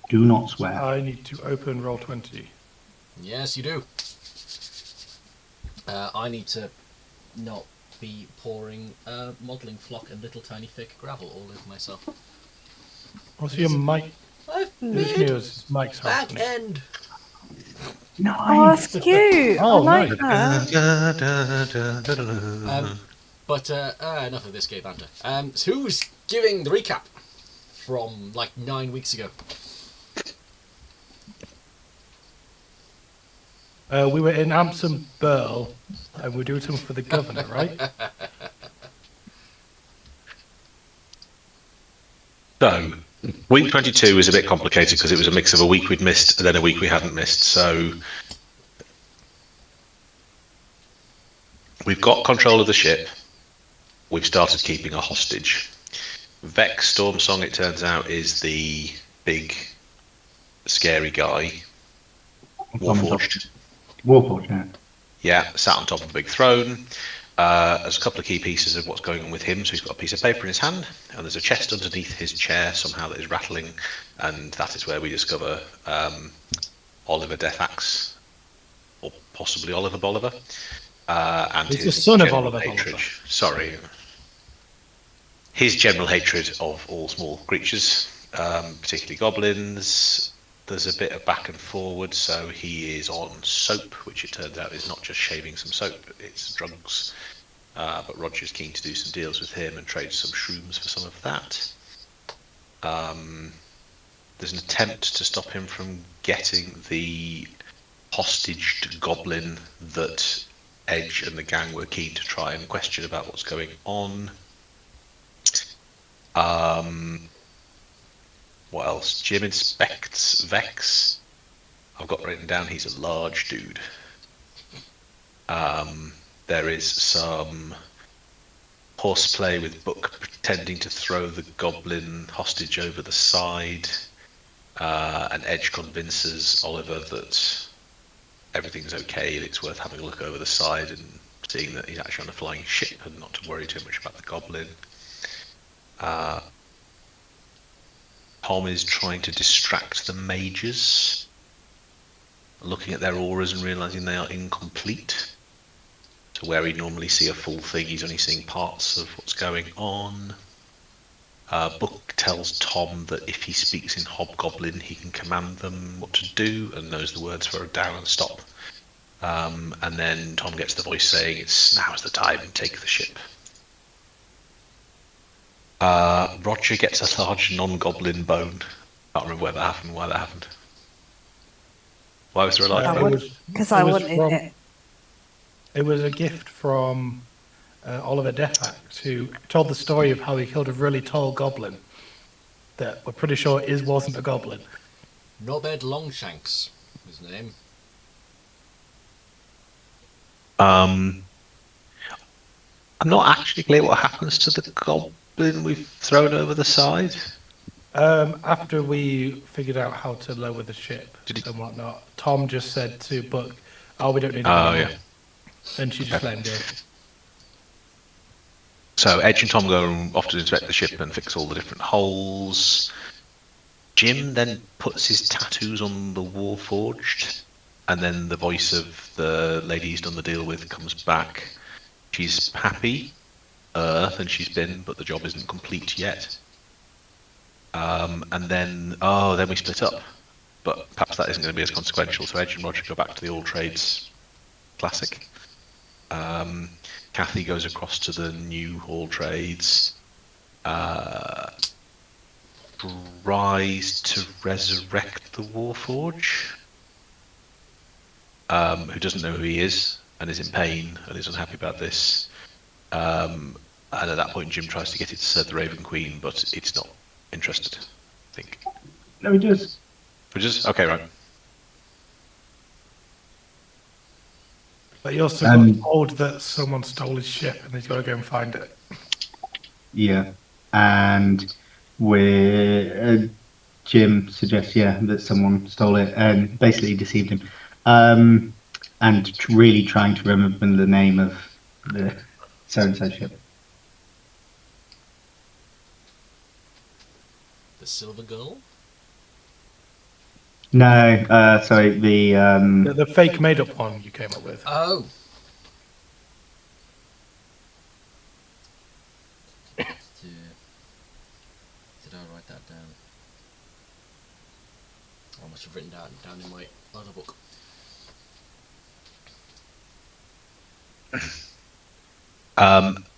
Do not swear. I need to open Roll20. Yes, you do. I need to not be pouring modelling flock and little tiny thick gravel all over myself. Also, your mic. I've This made news mic's back happening. end. Oh, Nice. that's cute. Oh, I like nice. that. But enough of this gay banter. So who's giving the recap from like 9 weeks ago? We were in Amson Burl, and we're doing something for the governor, right? So, week 22 was a bit complicated because it was a mix of a week we'd missed and then a week we hadn't missed. So, we've got control of the ship. We've started keeping a hostage. Vex Stormsong, it turns out, is the big, scary guy. Warforged. Warforged, yeah. Yeah, sat on top of a big throne. There's a couple of key pieces of what's going on with him. So he's got a piece of paper in his hand, and there's a chest underneath his chair somehow that is rattling, and that is where we discover Oliver Deathaxe, or possibly Oliver Bolivar, and He's his the son of general Oliver hatred. Bolivar. Sorry, his general hatred of all small creatures, particularly goblins. There's a bit of back and forward, so he is on soap, which it turns out is not just shaving some soap, it's drugs. But Roger's keen to do some deals with him and trade some shrooms for some of that. There's an attempt to stop him from getting the hostaged goblin that Edge and the gang were keen to try and question about what's going on. What else? Jim inspects Vex. I've got written down he's a large dude. There is some horseplay with Book pretending to throw the goblin hostage over the side. And Edge convinces Oliver that everything's okay and it's worth having a look over the side and seeing that he's actually on a flying ship and not to worry too much about the goblin. Tom is trying to distract the mages, looking at their auras and realizing they are incomplete. So where he'd normally see a full thing, he's only seeing parts of what's going on. Book tells Tom that if he speaks in Hobgoblin, he can command them what to do and knows the words for a down and stop. And then Tom gets the voice saying, "It's now's the time, take the ship." Roger gets a large non-goblin bone. Can't remember where that happened, why that happened. Why was there a large bone? Because I wanted it. It was a gift from Oliver Deathaxe, who told the story of how he killed a really tall goblin that we're pretty sure wasn't a goblin. Nobed Longshanks, his name. I'm not actually clear what happens to the goblin we've thrown over the side. After we figured out how to lower the ship and whatnot, Tom just said to Book, "Oh, we don't need it anymore." Yeah. And she just let him go. So Edge and Tom go off to inspect the ship and fix all the different holes. Jim then puts his tattoos on the Warforged, and then the voice of the lady he's done the deal with comes back. She's happy than she's been, but the job isn't complete yet. And then we split up. But perhaps that isn't going to be as consequential, so Edge and Roger go back to the All Trades Classic. Kathy goes across to the new All Trades, tries to resurrect the Warforge, who doesn't know who he is and is in pain and is unhappy about this. And at that point, Jim tries to get it to serve the Raven Queen, but it's not interested, I think. No, he does. Which is okay, right? But he also got told that someone stole his ship and he's got to go and find it. Yeah, and Jim suggests, that someone stole it and basically deceived him. And really trying to remember the name of the so-and-so ship. The Silver Girl? No, sorry, The fake made-up one you came up with. Oh. Did I write that down? I must have written that down in my other book.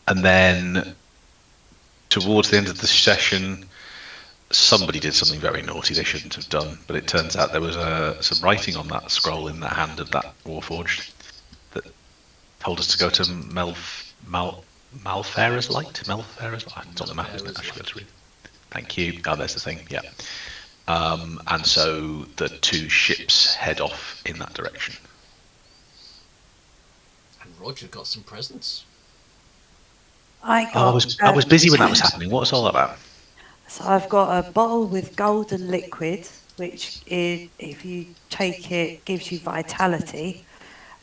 And then towards the end of the session, somebody did something very naughty they shouldn't have done, but it turns out there was some writing on that scroll in the hand of that Warforged that told us to go to Malfarer's Light? Malfarer's Light? It's on the map, isn't it? I should be able to read. Thank you. Oh, there's the thing, yeah. And so the two ships head off in that direction. And Roger got some presents. I was busy when that was happening. What was all that about? So I've got a bottle with golden liquid, which is, if you take it, gives you vitality,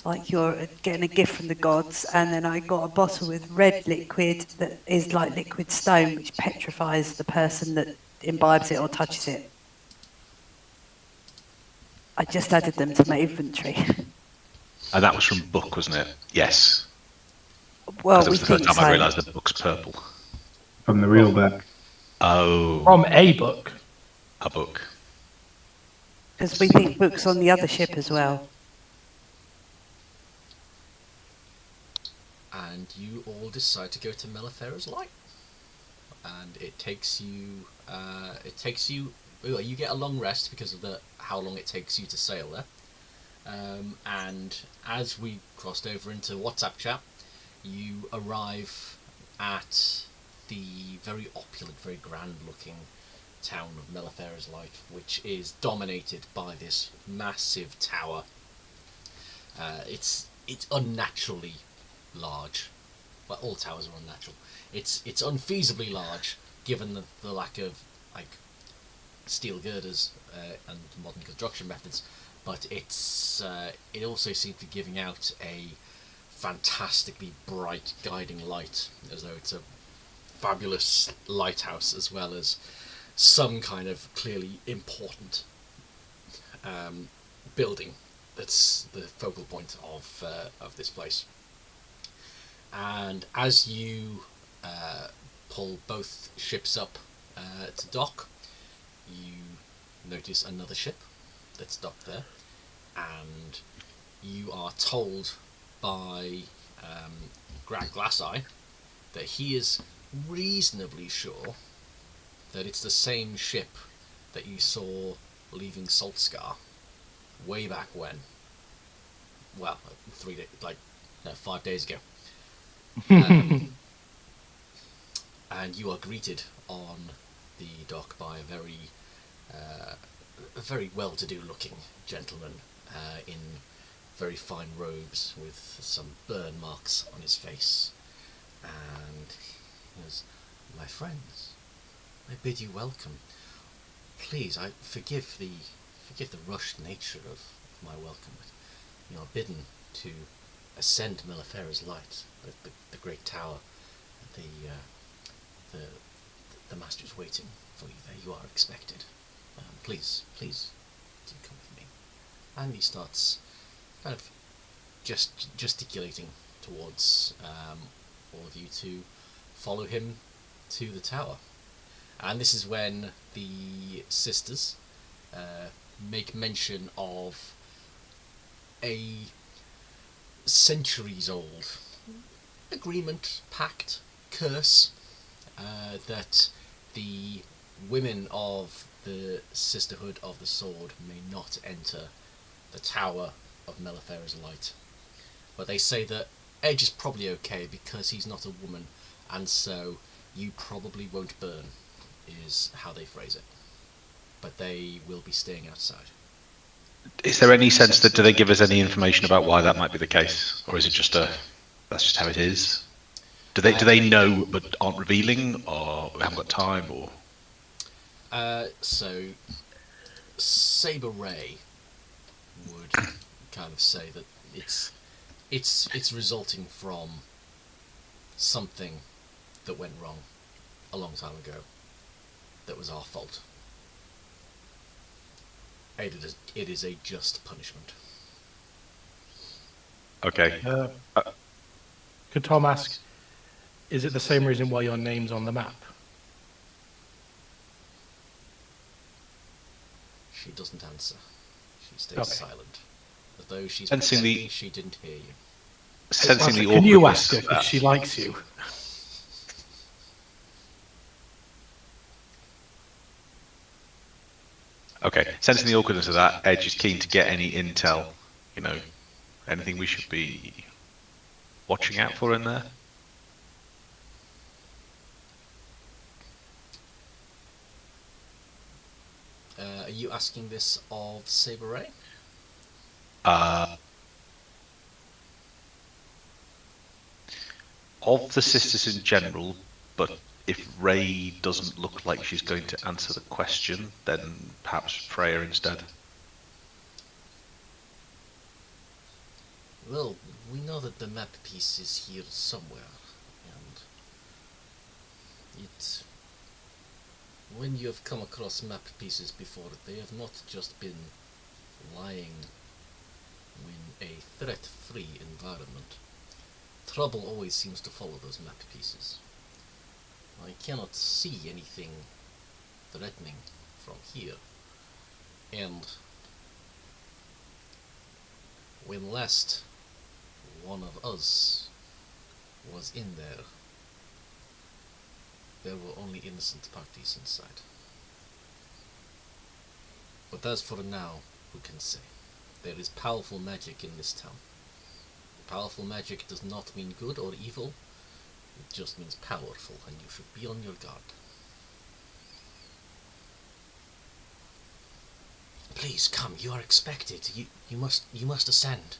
like you're getting a gift from the gods. And then I got a bottle with red liquid that is like liquid stone, which petrifies the person that imbibes it or touches it. I just added them to my inventory. And that was from book, wasn't it? Yes. Well, Because it was the first time I realised the book's purple. from the real book. Oh. From a book. A book. Because we think book's on the other ship as well. And you all decide to go to Melifarer's Light. And it takes you. Well, you get a long rest because of how long it takes you to sail there. And as we crossed over into WhatsApp chat, you arrive at the very opulent, very grand-looking town of Melifarer's Light, which is dominated by this massive tower. It's unnaturally large. Well, all towers are unnatural. It's unfeasibly large, given the lack of steel girders and modern construction methods. But it also seems to be giving out a fantastically bright guiding light, as though it's a fabulous lighthouse as well as some kind of clearly important building that's the focal point of this place. And as you pull both ships up to dock, you notice another ship that's docked there, and you are told by Grant Glasseye that he is reasonably sure that it's the same ship that you saw leaving Saltscar way back when. Well, 5 days ago. And you are greeted on the dock by a very well-to-do looking gentleman in very fine robes with some burn marks on his face. And he goes, "My friends, I bid you welcome. Please, I forgive the rushed nature of my welcome, but you are bidden to ascend Melifarer's Light, the great tower. The master's waiting for you there. You are expected. Please do come with me." And he starts kind of just gesticulating towards all of you to follow him to the tower. And this is when the sisters make mention of a centuries-old agreement, pact, curse that the women of the Sisterhood of the Sword may not enter the tower of Melifarer's Light. But they say that Edge is probably okay because he's not a woman, and so you probably won't burn, is how they phrase it. But they will be staying outside. Is there any sense that, do they give us any information about why that might be the case? Or is it just that's just how it is? Do they know but aren't revealing, or haven't got time, or? So Saber Ray would kind of say that it's resulting from something that went wrong a long time ago that was our fault. It is a just punishment. Okay. Could Tom ask, is it the same reason why your name's on the map? She doesn't answer. She stays Okay. silent, as though she's Sensing pretending she didn't hear you. Sensing the Can you awkwardness ask her of if that. she likes you? Okay. Sensing the awkwardness of that, Edge is keen to get any intel. You know, anything we should be watching out for in there. Are you asking this of Saber Ray? Of the sisters in general, but if Ray doesn't look like she's going to answer the question, then perhaps Freya instead. Well, we know that the map piece is here somewhere, and when you have come across map pieces before, they have not just been lying in a threat-free environment. Trouble always seems to follow those map pieces. I cannot see anything threatening from here, and when last one of us was in there, there were only innocent parties inside. But as for now, who can say? There is powerful magic in this town. Powerful magic does not mean good or evil, it just means powerful, and you should be on your guard. Please come, you are expected. You must ascend.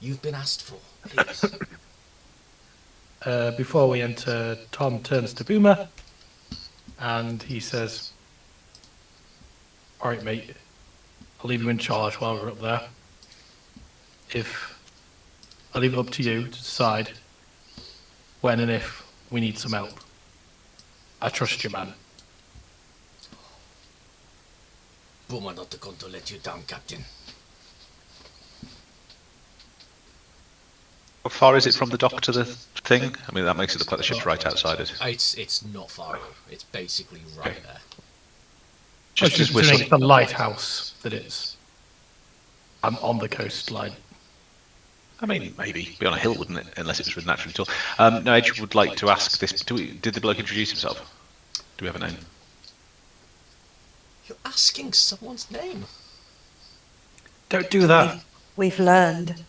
You've been asked for, please. Before we enter, Tom turns to Boomer and he says, "All right, mate, I'll leave you in charge while we're up there. I'll leave it up to you to decide when and if we need some help. I trust you, man." Boomer not going to let you down, Captain. How far is it from the dock to the thing? I mean, that makes it look like the ship's right outside it. It's not far over. It's basically right there. Just as considering whistle. the lighthouse that it's on the coastline. I mean, maybe. Be on a hill, wouldn't it? Unless it was naturally tall. No, Edge would like to ask this. Did the bloke introduce himself? Do we have a name? You're asking someone's name. Don't do that. We've learned.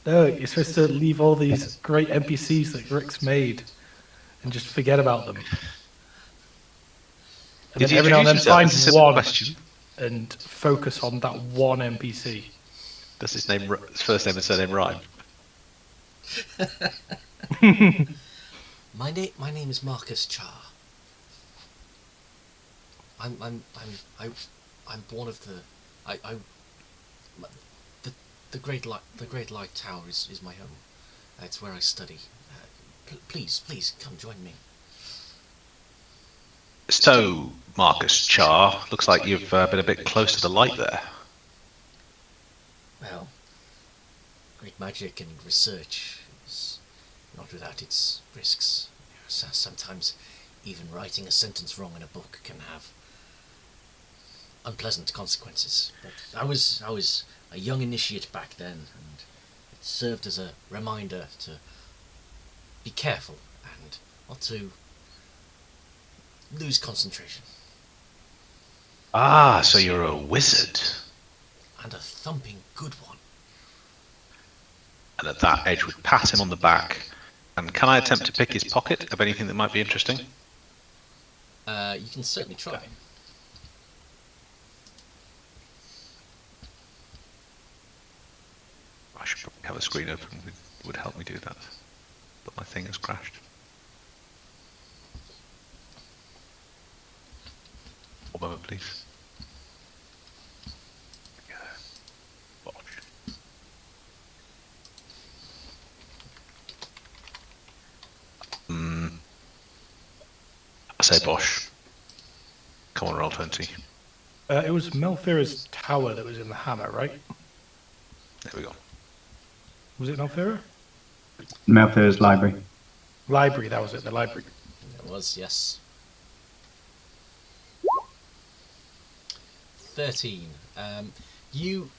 No, you're supposed to leave all these great NPCs that Rick's made and just forget about them. And Did then he every now and then introduce himself? find It's a simple one question. and focus on that one NPC. Does his first name and surname rhyme? My name is Marcus Char. I'm one of the Great Light Tower is my home. It's where I study. Please come join me. So, Marcus Char, looks like you've been a bit close to the light there. Well, great magic and research is not without its risks. Sometimes even writing a sentence wrong in a book can have unpleasant consequences. But I was a young initiate back then, and it served as a reminder to be careful and not to lose concentration. Ah, so you're a wizard. And a thumping good one. And at that, Edge would pat him on the back. And can I attempt to pick his pocket of anything that might be interesting? You can certainly try. I should probably have a screen open. It would help me do that. But my thing has crashed. One moment, please. There we go. Bosh. I say Bosh. Come on, roll 20. It was Melfira's tower that was in the hammer, right? There we go. Was it Melfira? Malfoy's library. Library, that was it, the library. It was, yes. 13. You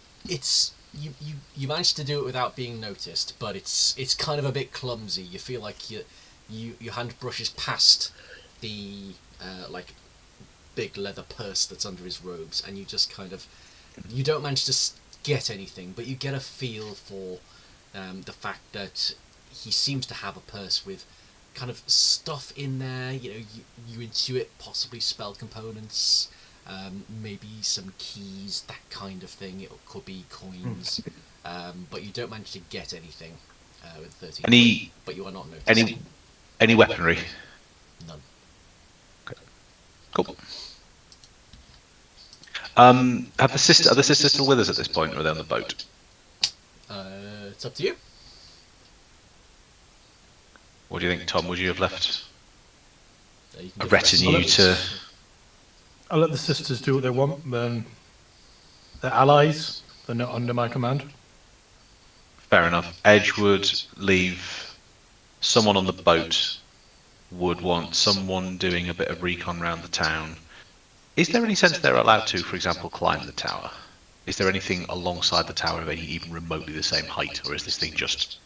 managed to do it without being noticed, but it's kind of a bit clumsy. You feel like your hand brushes past the like big leather purse that's under his robes, and you just kind of you don't manage to get anything, but you get a feel for the fact that he seems to have a purse with kind of stuff in there. You know, you intuit possibly spell components. Maybe some keys, that kind of thing. It could be coins, but you don't manage to get anything with 13. But you are not noticed. Any weaponry? None. Okay. Cool. Are the sisters still with us at this point, or are they on the boat? It's up to you. What do you think, Tom? Would you have left You can a go retinue first. to? I'll let the sisters do what they want, then they're allies, they're not under my command. Fair enough. Edge would leave someone on the boat. Would want someone doing a bit of recon around the town. Is there any sense they're allowed to, for example, climb the tower? Is there anything alongside the tower of any even remotely the same height, or is this thing just?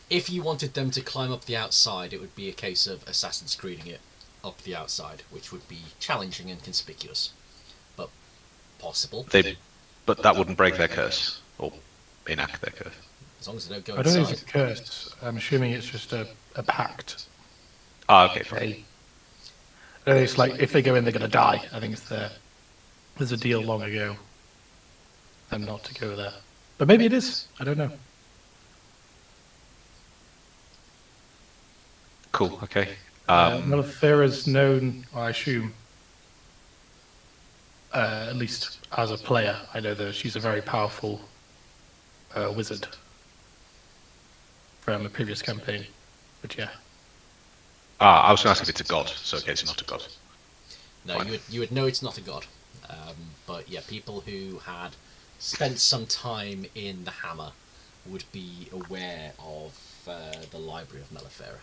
If you wanted them to climb up the outside, it would be a case of Assassin's Creeding it up the outside, which would be challenging and conspicuous, but possible. But that wouldn't break their curse or enact their curse. As long as they don't go I don't think inside. it's a curse. I'm assuming it's just a pact. Ah, okay, fine. I don't think it's like if they go in, they're going to die. I think it's there's a deal long ago, them not to go there. But maybe it is. I don't know. Cool. Okay. Melfira's known, I assume, at least as a player. I know that she's a very powerful wizard from a previous campaign. But yeah. I was going to ask if it's a god, so okay, it's not a god. No, Fine. you would know it's not a god. But yeah, people who had spent some time in the Hammer would be aware of the Library of Melifera.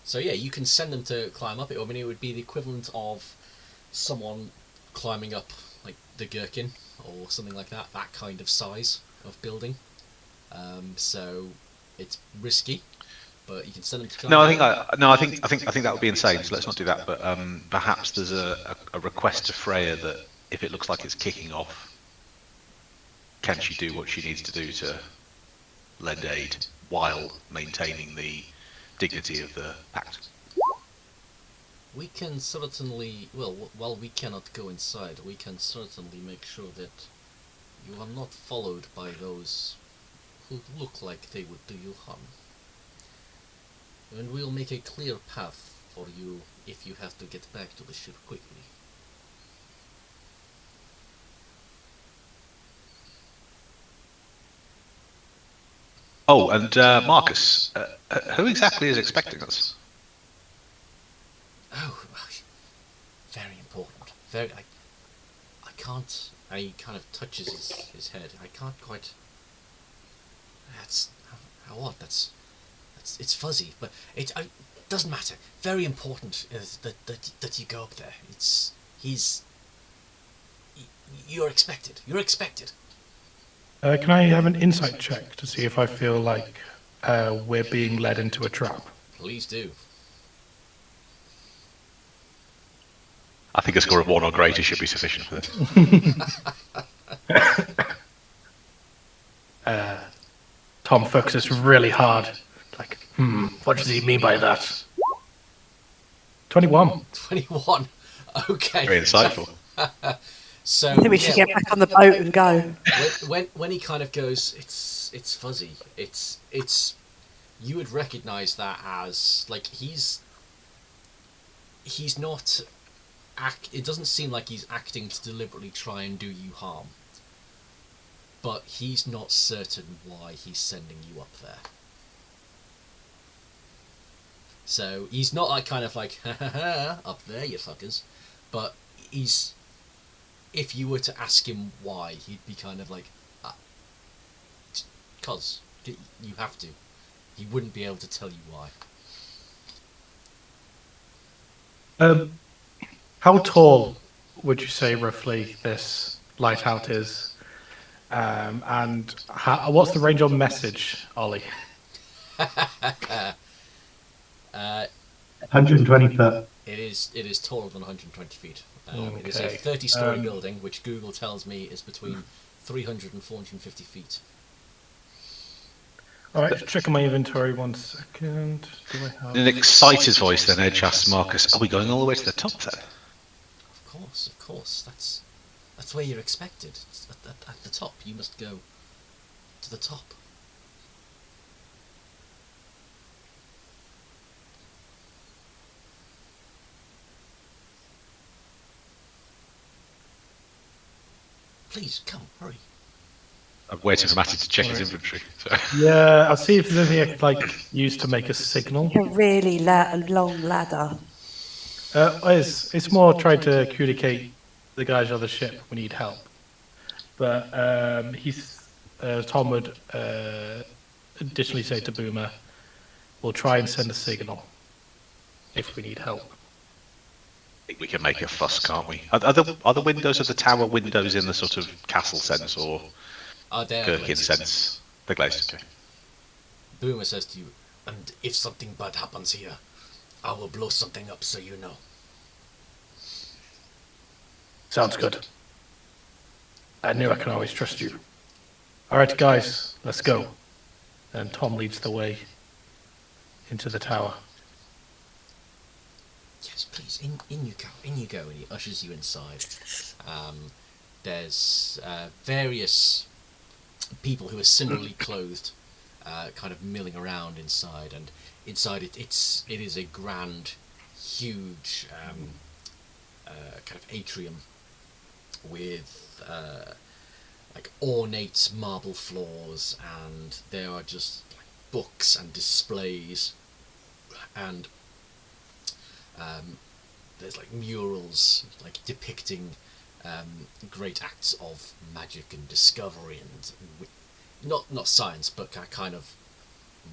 So yeah, you can send them to climb up it. I mean, it would be the equivalent of someone climbing up like the Gherkin or something like that. That kind of size of building. So it's risky, but you can send them to climb. No, I think that would be insane. So let's not do that. But perhaps there's a request to Freya that if it looks like it's kicking off, can she do what she needs to do to lend aid while maintaining the dignity of the pact? We can certainly, well, while we cannot go inside, we can certainly make sure that you are not followed by those who look like they would do you harm. And we'll make a clear path for you if you have to get back to the ship quickly. Oh, and Marcus, who exactly is expecting us? Oh, very important. Very. I can't. And he kind of touches his head. I can't quite. That's how odd. It's fuzzy, but it doesn't matter. Very important is that you go up there. You're expected. You're expected. Can I have an insight check to see if I feel like we're being led into a trap? Please do. I think a score of 1 or greater should be sufficient for this. Tom focuses really hard. Like, what does he mean by that? 21. 21. Okay. Very insightful. So I think we should get back on the boat and go. when he kind of goes, it's fuzzy. It's you would recognise that as like he's not it doesn't seem like he's acting to deliberately try and do you harm. But he's not certain why he's sending you up there. So he's not like kind of like, ha ha ha, up there, you fuckers. But he's, if you were to ask him why, he'd be kind of like, cause you have to. He wouldn't be able to tell you why. How tall would you say roughly this lighthouse is? And what's the range on message, Ollie? 120 foot. It is taller than 120 feet. It is a Okay. 30-story building, which Google tells me is between 300 and 450 feet. All right, just checking my inventory 1 second. Do I have... In an excited voice, then Edge asks Marcus, "Are we going all the way to the top then?" Of course. That's where you're expected. It's at the top. You must go to the top. Please come, hurry. I'm waiting for Matty to check his inventory. So. Yeah, I'll see if there's anything I could like use to make a signal. A really long ladder. It's more trying to communicate the guys on the ship we need help. But Tom would additionally say to Boomer, we'll try and send a signal if we need help. I think we can make a fuss, can't we? Are the windows of the tower windows in the sort of castle sense or Gherkin sense? They're glazed, okay. Boomer says to you, and if something bad happens here, I will blow something up so you know. Sounds good. I knew I can always trust you. All right, guys, let's go. And Tom leads the way into the tower. Yes, please, in you go, and he ushers you inside. There's various people who are similarly clothed, kind of milling around inside, and inside it is a grand, huge kind of atrium with like ornate marble floors, and there are just like books and displays, and there's like murals like depicting great acts of magic and discovery and not science, but kind of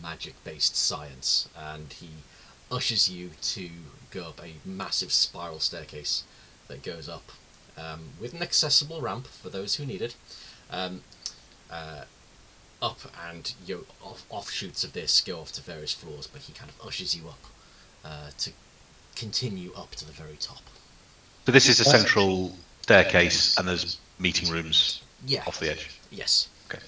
magic-based science. And he ushers you to go up a massive spiral staircase that goes up with an accessible ramp for those who need it. Up, and offshoots of this go off to various floors, but he kind of ushers you up to continue up to the very top. So this is a central staircase, and there's meeting rooms Yeah. off the edge. Yes. Okay.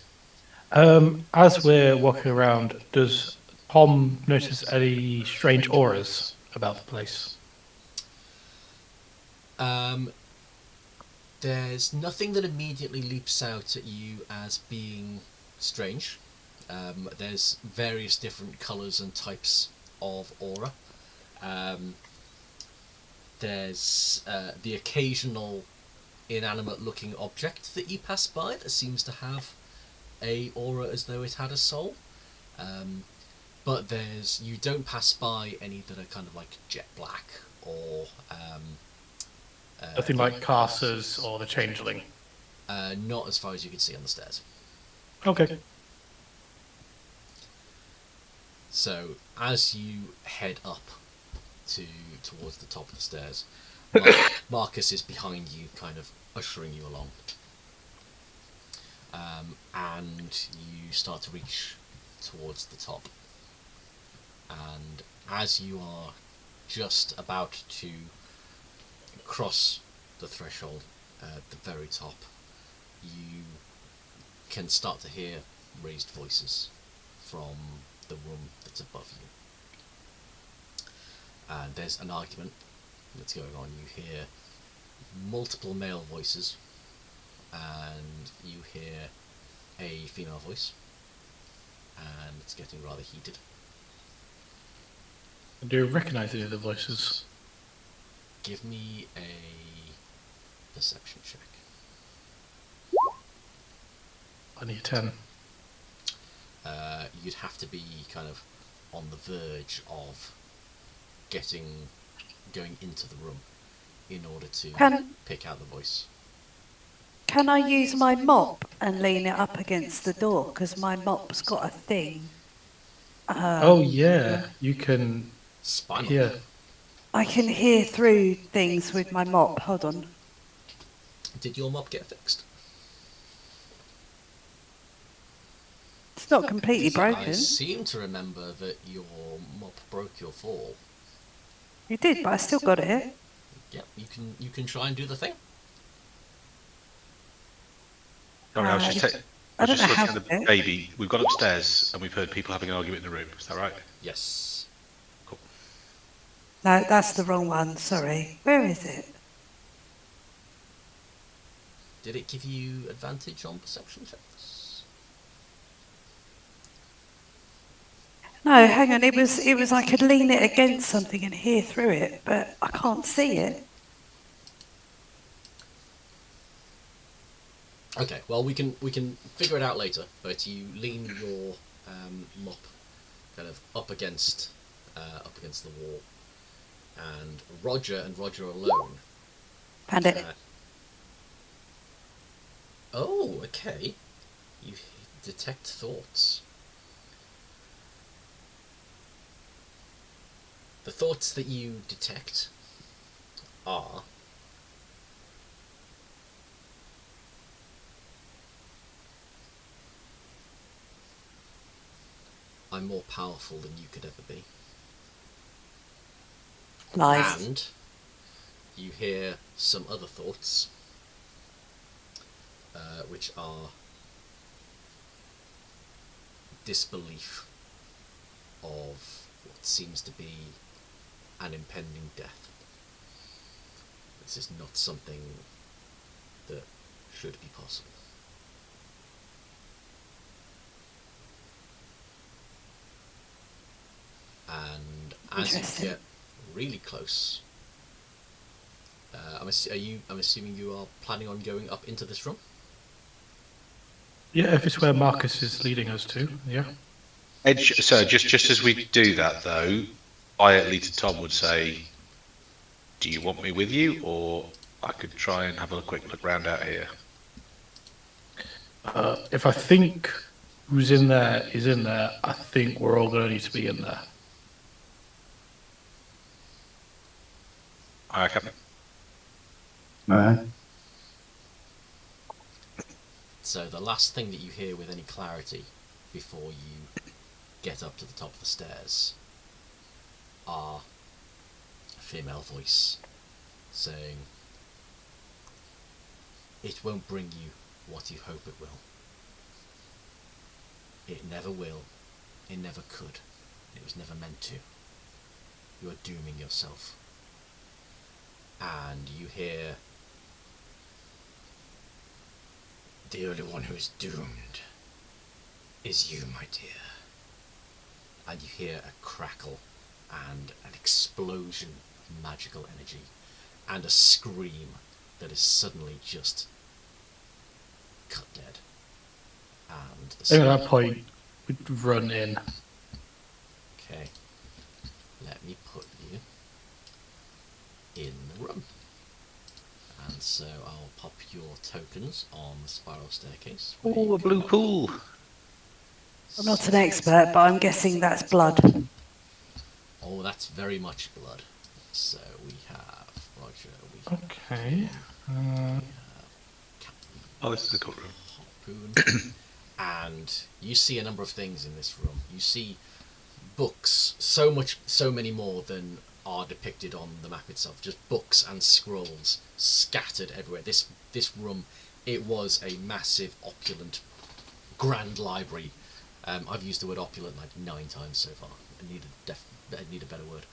As we're walking around, does Tom notice any strange auras about the place? There's nothing that immediately leaps out at you as being strange. There's various different colours and types of aura. There's the occasional inanimate looking object that you pass by that seems to have a aura as though it had a soul. But you don't pass by any that are kind of like jet black or Nothing like Carcer's or the Changeling. not as far as you can see on the stairs. Okay. So as you head up towards the top of the stairs, Marcus is behind you, kind of ushering you along, and you start to reach towards the top. And as you are just about to cross the threshold at the very top, you can start to hear raised voices from the room that's above you. And there's an argument that's going on. You hear multiple male voices, and you hear a female voice, and it's getting rather heated. Do you recognise any of the voices? Give me a perception check. I need 10. You'd have to be kind of on the verge of going into the room in order to pick out the voice. Can I use my mop and lean it up against the door? Because my mop's got a thing. Oh yeah, you can Spinal. hear. I can hear through things with my mop. Hold on. Did your mop get fixed? It's not completely I broken. seem to remember that your mop broke your fall. You did, but I still got it. Yep, you can try and do the thing. Sorry, I was just I don't know looking how at to the do it. baby. We've gone upstairs and we've heard people having an argument in the room. Is that right? Yes. Cool. No, that's the wrong one. Sorry. Where is it? Did it give you advantage on perception checks? No, hang on. It was I could lean it against something and hear through it, but I can't see it. Okay, well we can figure it out later. But you lean your mop kind of up against the wall, and Roger alone. Found it. Oh, okay. You detect thoughts. The thoughts that you detect are I'm more powerful than you could ever be. Lies. And you hear some other thoughts, which are disbelief of what seems to be an impending death. This is not something that should be possible. And as you get really close, I'm assuming you are planning on going up into this room? Yeah, if it's where Marcus is leading us to, yeah. So just as we do that though, quietly to Tom would say, "Do you want me with you, or I could try and have a quick look round out here?" If I think who's in there is in there, I think we're all going to need to be in there. Aye, Captain. All right. So the last thing that you hear with any clarity before you get up to the top of the stairs are a female voice saying, "It won't bring you what you hope it will. It never will. It never could. It was never meant to. You are dooming yourself." And you hear, "The only one who is doomed is you, my dear." And you hear a crackle and an explosion of magical energy and a scream that is suddenly just cut dead. And the I think at that point, we'd run in. Okay, let me put you in the room. And so I'll pop your tokens on the spiral staircase. Oh, a blue pool. I'm not an expert, but I'm guessing that's blood. Oh, that's very much blood. So we have Roger, we have Okay. Oh, this is a cool room. Harpoon. And you see a number of things in this room. You see books, so many more than are depicted on the map itself. Just books and scrolls scattered everywhere. This room, it was a massive, opulent, grand library. I've used the word opulent like 9 times so far. I need a better word.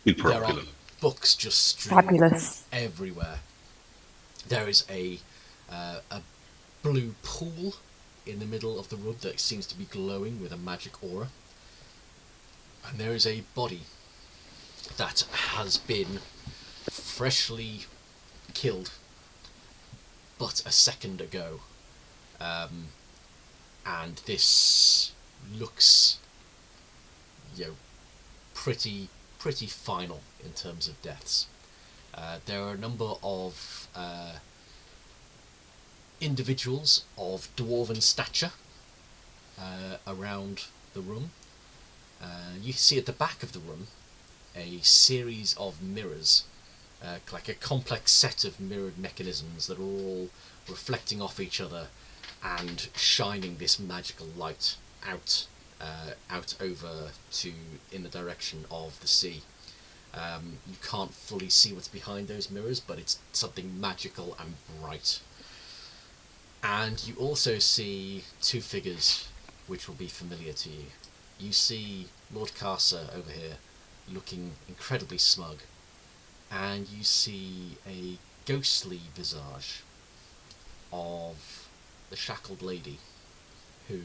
Super There opulent. are books just strewn Fabulous. everywhere. There is a blue pool in the middle of the room that seems to be glowing with a magic aura. And there is a body that has been freshly killed but a second ago. And this looks, pretty pretty final in terms of deaths. There are a number of individuals of dwarven stature around the room. You see at the back of the room a series of mirrors, like a complex set of mirrored mechanisms that are all reflecting off each other and shining this magical light out over to in the direction of the sea. You can't fully see what's behind those mirrors, but it's something magical and bright. And you also see two figures which will be familiar to you. You see Lord Carcer over here looking incredibly smug, and you see a ghostly visage of the shackled lady who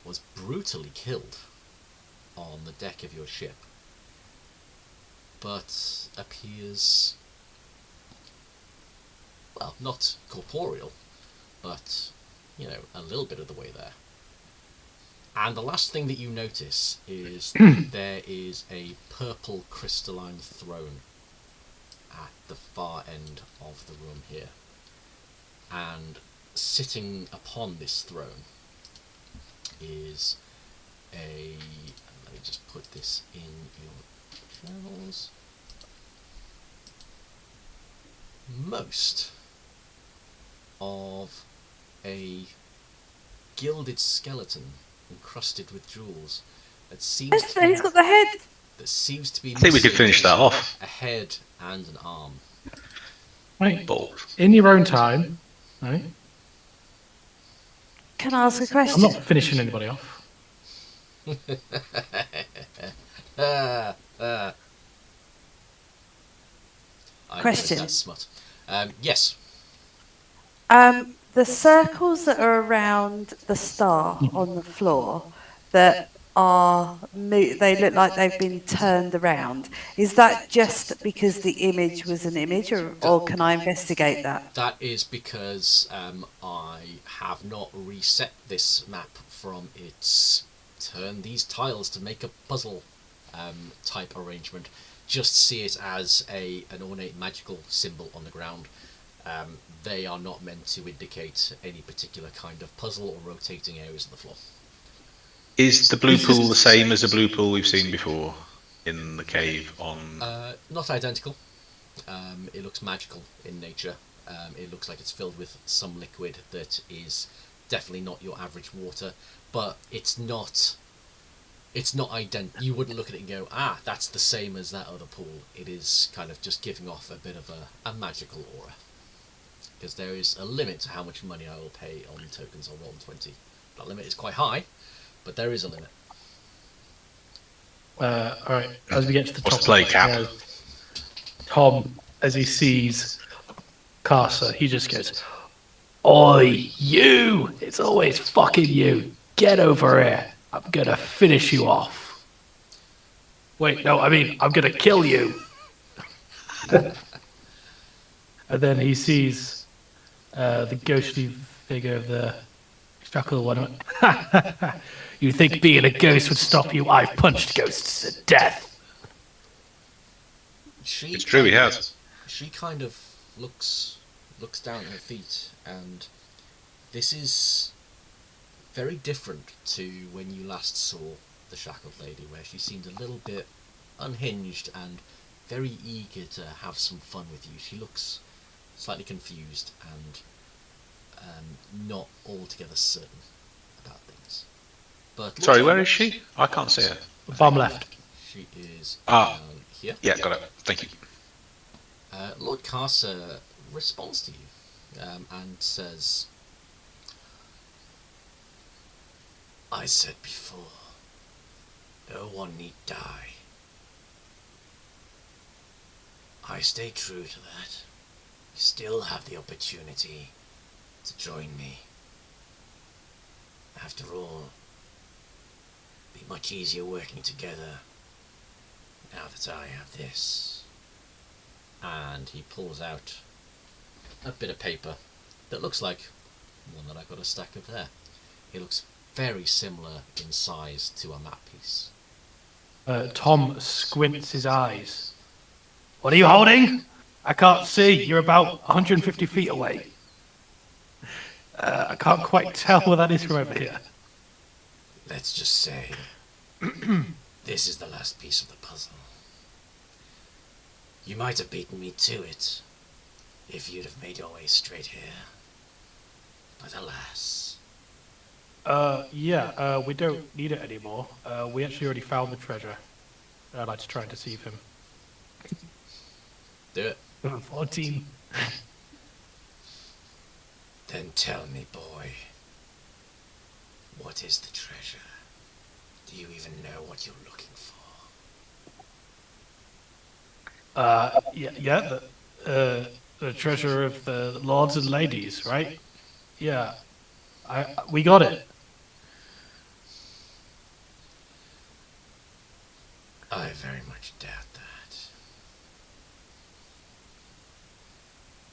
was brutally killed on the deck of your ship, but appears, well, not corporeal, but, you know, a little bit of the way there. And the last thing that you notice is there is a purple crystalline throne at the far end of the room here. And sitting upon this throne is a... let me just put this in your channels. Most of a gilded skeleton encrusted with jewels that seems Yes, he's got the head. that seems to be I think we could missing finish that off. a head and an arm. Right. Balls. In your own time, right? Can I ask a I'm question? not finishing anybody off. I Question. That's smut. Yes. The circles that are around the star on the floor that are they look like they've been turned around. Is that just because the image was an image, or can I investigate that? That is because I have not reset this map from its turn these tiles to make a puzzle type arrangement. Just see it as an ornate magical symbol on the ground. They are not meant to indicate any particular kind of puzzle or rotating areas of the floor. Is the blue pool the same as the blue pool we've seen before in the cave on... Not identical. It looks magical in nature. It looks like it's filled with some liquid that is definitely not your average water, but it's not identical. You wouldn't look at it and go, ah, that's the same as that other pool. It is kind of just giving off a bit of a magical aura. Because there is a limit to how much money I will pay on tokens on Roll20. That limit is quite high, but there is a limit. Alright, as we get to the What's top, the play cap? Tom, as he sees Carcer, he just goes, "Oi, you! It's always fucking you! Get over here! I'm gonna finish you off!" Wait, no, I mean, I'm gonna kill you! And then he sees the ghostly figure of the Shackle one. You think being a ghost would stop you? I've punched ghosts to death. It's true, he has. She kind of looks down at her feet, and this is very different to when you last saw the Shackled Lady, where she seemed a little bit unhinged and very eager to have some fun with you. She looks slightly confused and not altogether certain about things. But Sorry, where is she? I can't see her. Bottom left. She is Ah. here. Yeah, got it. Thank you. Lord Carcer responds to you and says, I said before, no one need die. I stay true to that. You still have the opportunity to join me. After all, it'll be much easier working together now that I have this. And he pulls out a bit of paper that looks like one that I've got a stack of there. It looks very similar in size to a map piece. Tom squints his eyes. What are you holding? I can't see. You're about 150 feet away. I can't quite tell where that is from over here. Let's just say this is the last piece of the puzzle. You might have beaten me to it if you'd have made your way straight here. But alas. We don't need it anymore. We actually already found the treasure. I'd like to try and deceive him. Do it. 14. Then tell me, boy, what is the treasure? Do you even know what you're looking for? The treasure of the lords and ladies, right? Yeah. We got it. I very much doubt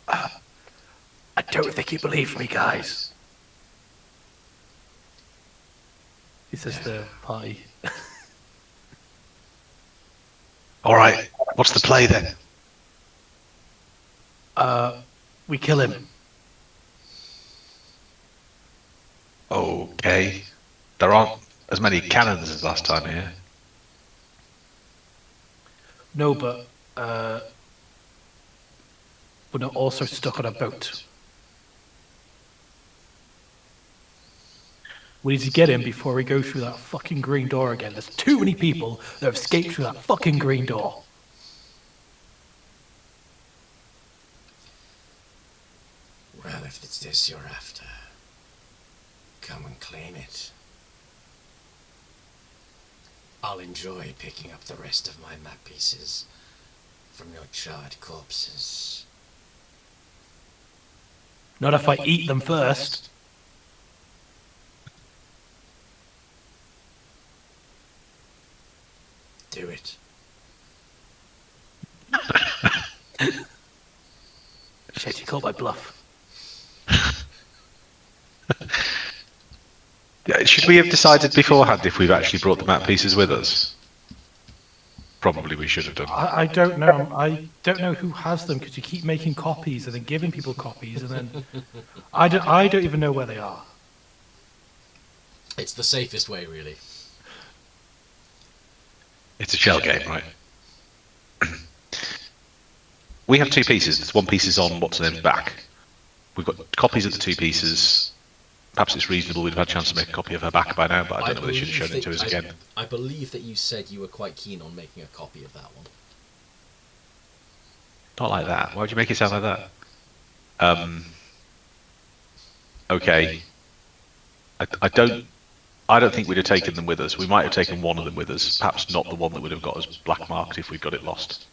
that. I don't think you believe me, guys. He says to the party. All right, what's the play then? We kill him. Okay. There aren't as many cannons as last time here. No, but we're not also stuck on a boat. We need to get him before we go through that fucking green door again. There's too many people that have escaped through that fucking green door. Well, if it's this you're after, come and claim it. I'll enjoy picking up the rest of my map pieces from your charred corpses. Not if I eat them first. Do it. Shit, you called my bluff. Should we have decided beforehand if we've actually brought the map pieces with us? Probably we should have done. I don't know. I don't know who has them because you keep making copies and then giving people copies and then I don't even know where they are. It's the safest way, really. It's a shell game, right? We have two pieces. This one piece is on what's name's back. We've got copies of the two pieces. Perhaps it's reasonable we'd have had a chance to make a copy of her back by now, but I don't know whether they should have shown it to us again. I believe that you said you were quite keen on making a copy of that one. Not like that. Why would you make it sound like that? Okay. I don't think we'd have taken them with us. We might have taken one of them with us, perhaps not the one that would have got us black marked if we'd got it lost.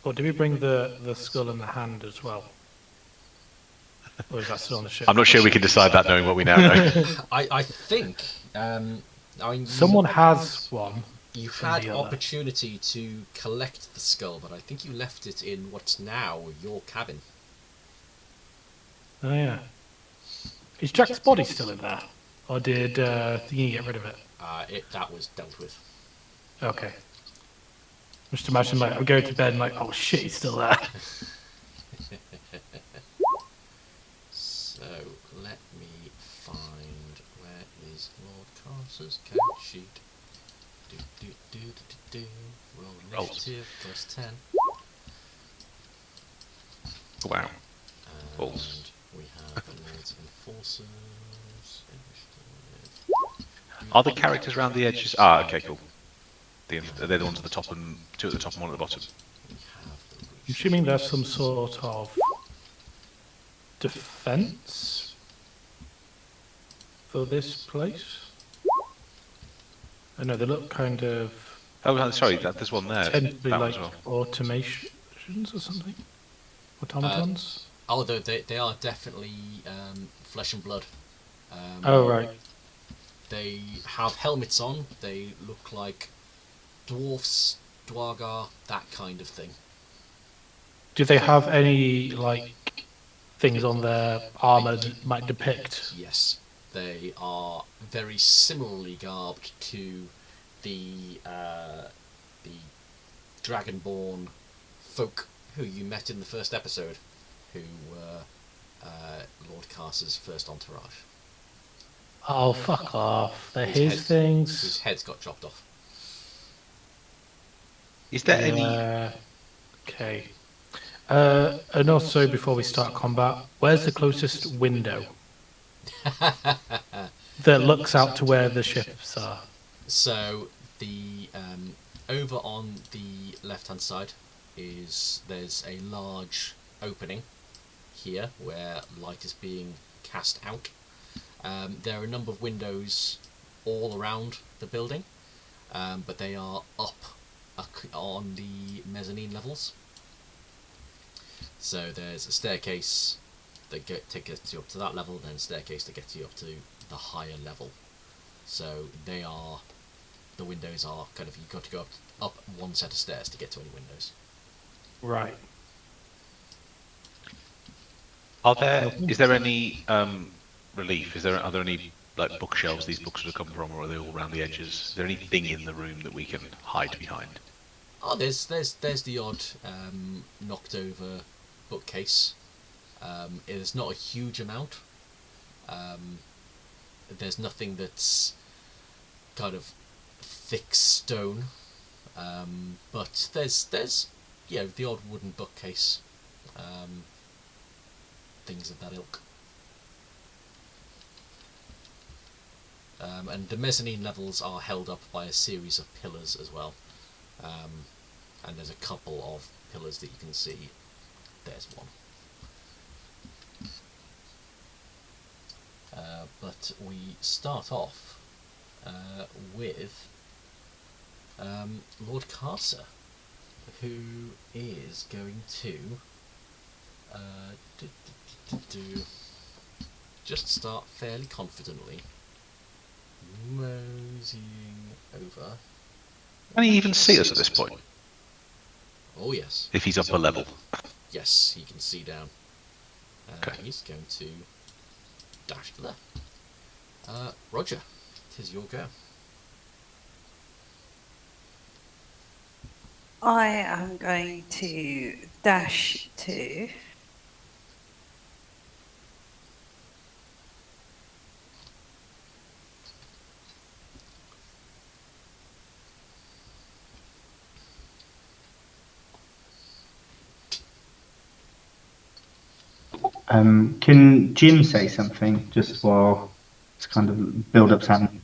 Or did we bring the skull and the hand as well? Or is that still on the ship? I'm not sure we can decide that knowing what we now know. I think. Someone has one. You had opportunity to collect the skull, but I think you left it in what's now your cabin. Oh yeah. Is Jack's body still in there? Or did Thingy get rid of it? That was dealt with. Okay. Just imagine like I'm going to bed and like, oh shit, he's still there. So let me find where is Lord Carter's count sheet. Roll initiative +10. Wow. And we have the Lord's Enforcers. Are the characters around the edges? Ah, okay, cool. They're the ones at the top and two at the top and one at the bottom. I'm assuming there's some sort of defense for this place. I know they look kind of. Oh, sorry, there's one there. Tend to be That like as well. automations or something. Automatons. Although they are definitely flesh and blood. Oh right. They have helmets on. They look like dwarfs, dwargar, that kind of thing. Do they have any like things on their armor that might depict? Yes, they are very similarly garbed to the dragonborn folk who you met in the first episode, who were Lord Carcer's first entourage. Oh, fuck off. They're Whose his Whose things. heads got chopped off. Is there any? Okay. And also, before we start combat, where's the closest window that looks out to where the ships are? So the over on the left-hand side there's a large opening here where light is being cast out. There are a number of windows all around the building, but they are up on the mezzanine levels. So there's a staircase that gets you up to that level, then a staircase that gets you up to the higher level. So the windows are kind of, you've got to go up one set of stairs to get to any windows. Right. Is there any relief? Are there any like bookshelves these books would have come from, or are they all around the edges? Is there anything in the room that we can hide behind? Oh, there's the odd knocked over bookcase. It's not a huge amount. There's nothing that's kind of thick stone, but there's the odd wooden bookcase, things of that ilk. And the mezzanine levels are held up by a series of pillars as well, and there's a couple of pillars that you can see. There's one. But we start off with Lord Carcer, who is going to just start fairly confidently moseying over. Can he even see us at this point? Oh yes. If he's up a level. Yes, he can see down. Okay. He's going to dash to there. Roger, it is your go. I am going to dash to Can Jim say something just while it's kind of build-up's happening?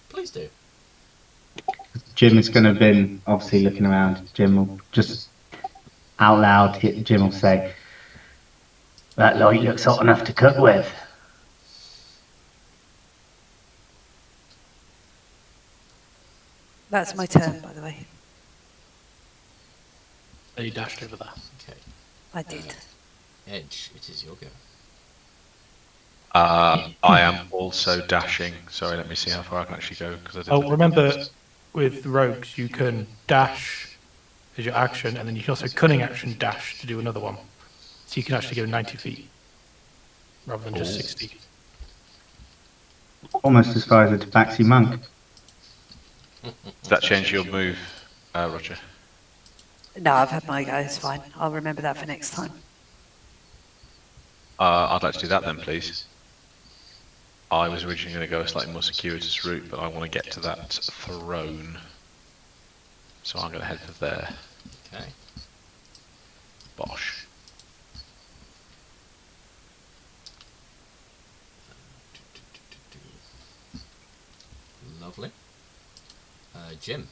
Please do. Jim is going to be obviously looking around. Jim will just out loud. Jim will say, "That light looks hot enough to cook with." That's my turn, by the way. You dashed over there. Okay. I did. Edge, it is your go. I am also dashing. Sorry, let me see how far I can actually go. Oh, remember, with rogues, you can dash as your action, and then you can also cunning action dash to do another one. So you can actually go 90 feet rather than just 60. Almost as far as a tabaxi monk. Does that change your move, Roger? No, I've had my go. It's fine. I'll remember that for next time. I'd like to do that then, please. I was originally going to go a slightly more circuitous route, but I want to get to that throne. So I'm going to head for there. Okay. Bosh. Lovely. Jim.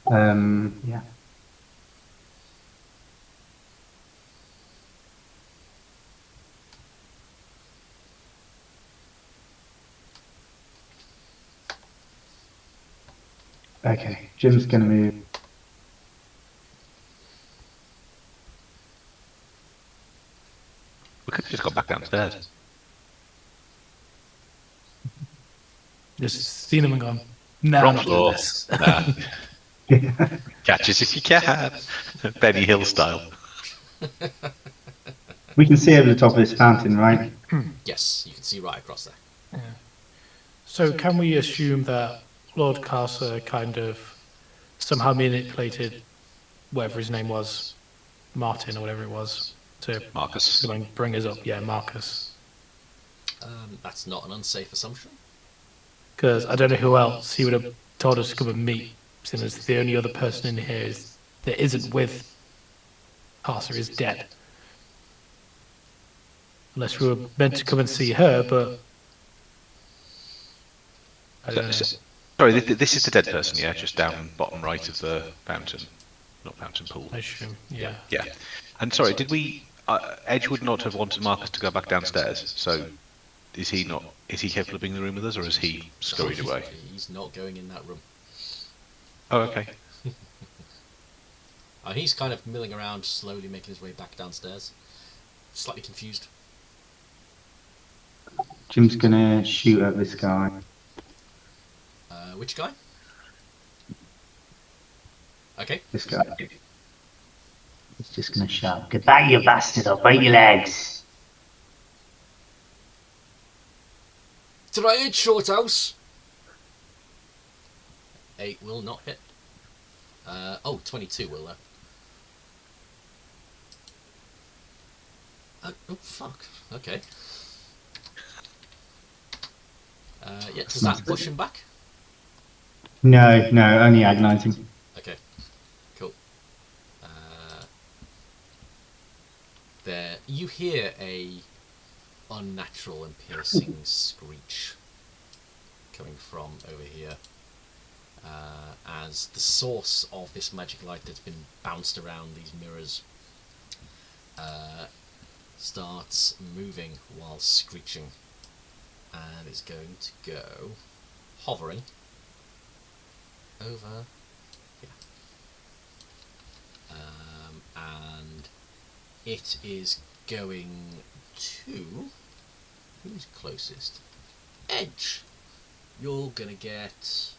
Yeah. Okay, Jim's going to move. We could have just got back downstairs. Just seen them and gone, no, Wrong not floor. doing this. Nah. Catch us if you can. Benny Hill style. We can see over the top of this fountain, right? Yes, you can see right across there. So can we assume that Lord Carcer kind of somehow manipulated whatever his name was, Martin or whatever it was, to Marcus. bring us up? Yeah, Marcus. That's not an unsafe assumption. Because I don't know who else he would have told us to come and meet, seeing as the only other person in here that isn't with Carcer is dead. Unless we were meant to come and see her, but I don't know. Sorry, this is the dead person, yeah? Just down bottom right of the fountain. Not fountain, pool. I assume, yeah. Yeah. And sorry, did we... Edge would not have wanted Marcus to go back downstairs, so is he capable of being in the room with us, or is he scurried away? He's not going in that room. Oh, okay. He's kind of milling around, slowly making his way back downstairs. Slightly confused. Jim's gonna shoot at this guy. Which guy? Okay. This guy. He's just gonna shout, "Goodbye, you bastard! I'll break your legs." Try it, Shorthouse! 8 will not hit. 22 will though. Oh, fuck. Okay. Yeah, does that push him back? No, only agonizing. Okay, cool. There, you hear a unnatural and piercing screech coming from over here, as the source of this magic light that's been bounced around these mirrors starts moving while screeching, and it's going to go hovering over here. And it is going to... who's closest? Edge! You're gonna get...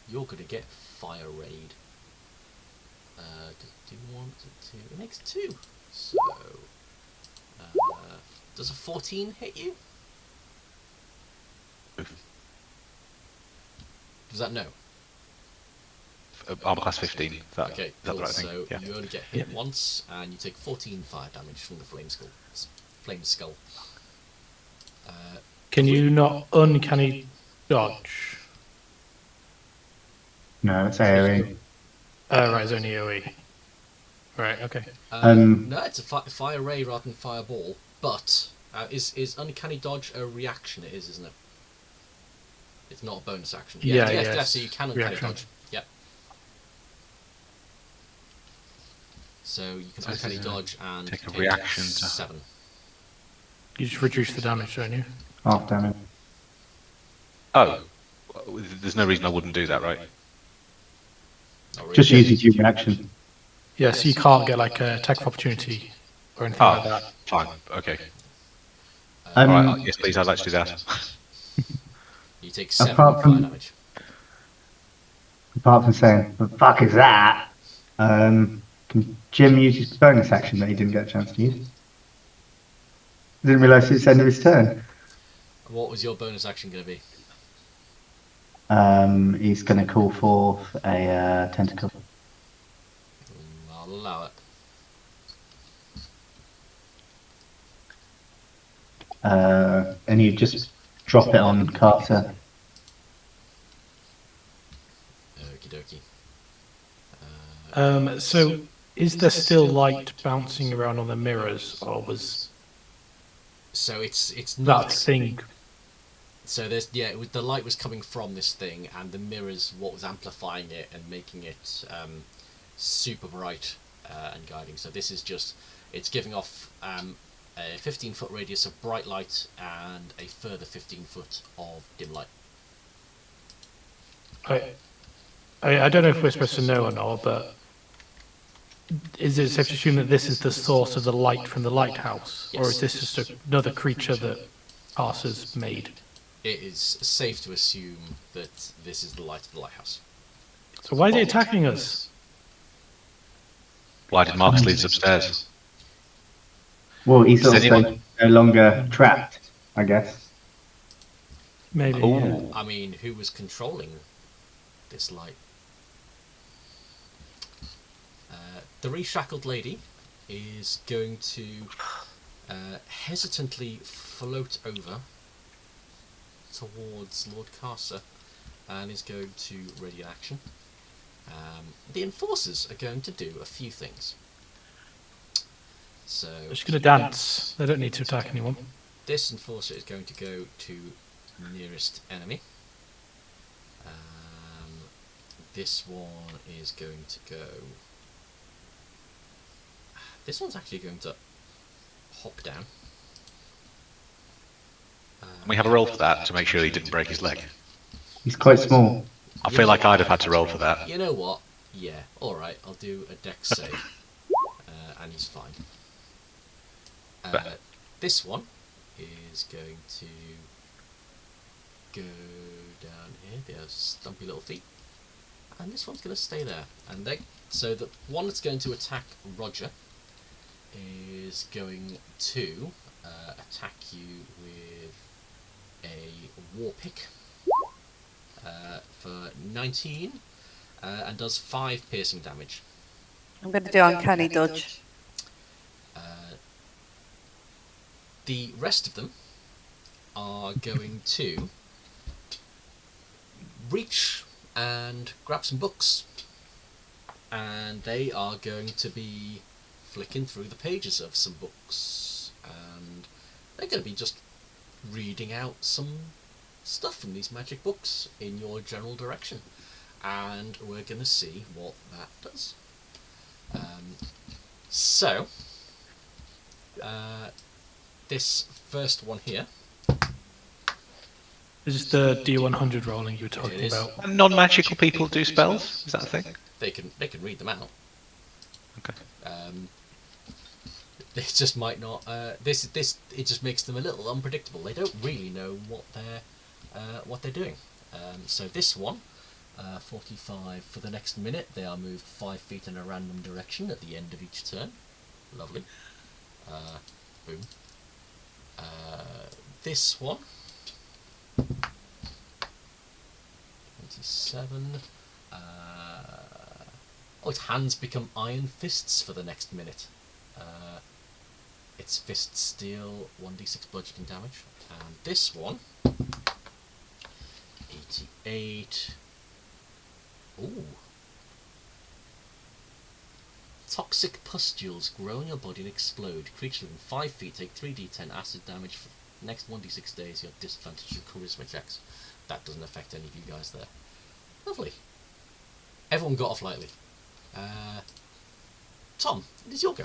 you're gonna get Fire Raid. Do you want it to... it makes 2. So... does a 14 hit you? Does that no? Armor class 15. Okay, Is that cool. the right thing? So Yeah. you only get hit once, and you take 14 fire damage from the flame skull. Can you not uncanny dodge? No, it's AoE. Right, it's only AoE. Right, okay. No, it's a fire ray rather than fireball. But is uncanny dodge a reaction? It is, isn't it? It's not a bonus action. Yeah. So you can uncanny Reaction. dodge. Yep. So you can So this uncanny is dodge and take a take reaction to- 7. You just reduce the damage, don't you? Half damage. Oh. There's no reason I wouldn't do that, right? Not really. Just uses your reaction. Yeah, so you can't get like a attack of opportunity or anything like Oh, that. fine. Okay. Um, Alright, yes please, I'd like to do that. You take 7 Apart fire from- damage. Apart from saying, "What the fuck is that?" Can Jim use his bonus action that he didn't get a chance to use? Didn't realise it's the end of his turn. What was your bonus action going to be? He's going to call forth a tentacle. I'll allow it. And you just drop it on Carter. Okie dokie. So is there still light bouncing around on the mirrors, or was So it's that not. thing? So there's the light was coming from this thing, and the mirrors what was amplifying it and making it super bright and guiding. So this is just it's giving off a 15-foot radius of bright light and a further 15-foot of dim light. I don't know if we're supposed to know or not, but is it safe to assume that this is the source of the light from the lighthouse, or is this just another creature that Arceus made? It is safe to assume that this is the light of the lighthouse. So why is it attacking us? Why did Marcus lead us upstairs? Well, he's Does also anyone- no longer trapped, I guess. Maybe. Oh, I mean, who was controlling this light? The reshackled lady is going to hesitantly float over towards Lord Carcer and is going to ready an action. The enforcers are going to do a few things. So They're just going to dance. They don't need to attack anyone. this enforcer is going to go to nearest enemy. This one is going to go. This one's actually going to hop down. we have a roll for that to make sure he didn't break his leg. He's quite small. I feel like I'd have had to roll for that. You know what? Yeah, alright, I'll do a dex save. And he's fine. This one is going to go down here. They have stumpy little feet. And this one's going to stay there. And so the one that's going to attack Roger is going to attack you with a war pick for 19 and does 5 piercing damage. I'm going to do uncanny dodge. The rest of them are going to reach and grab some books, and they are going to be flicking through the pages of some books, and they're going to be just reading out some stuff from these magic books in your general direction, and we're going to see what that does. This first one here. It's just the D100 rolling you were talking is. about. Non-magical people do spells? Is that a thing? They can read them out. Okay. They just might not. It just makes them a little unpredictable. They don't really know what they're doing. So this one, 45 for the next minute. They are moved 5 feet in a random direction at the end of each turn. Lovely. Boom. This one. 27. Its hands become iron fists for the next minute. Its fists deal 1d6 bludgeoning damage. And this one, 88. Ooh. Toxic pustules grow in your body and explode. Creatures within 5 feet take 3d10 acid damage for the next 1d6 days. You have disadvantage on charisma checks. That doesn't affect any of you guys there. Lovely. Everyone got off lightly. Tom, it is your go.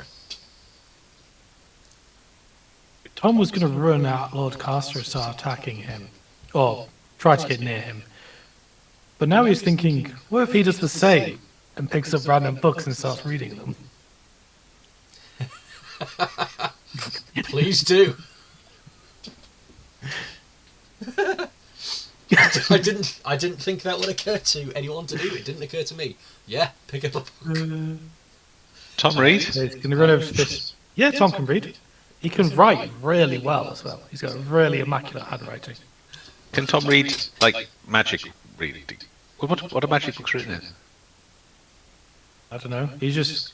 Tom was going to run at Lord Caster and start attacking him, or try to get near him. But now he's thinking, what if he does the same and picks up random books and starts reading them? Please do. I didn't think that would occur to anyone to do. It didn't occur to me. Yeah, pick up a book. Tom read? He's going to run over to this. Yeah, Tom can read. He can write really well as well. He's got really immaculate handwriting. Can Tom read, like, magic reading? What are magic books written in? I don't know. He's just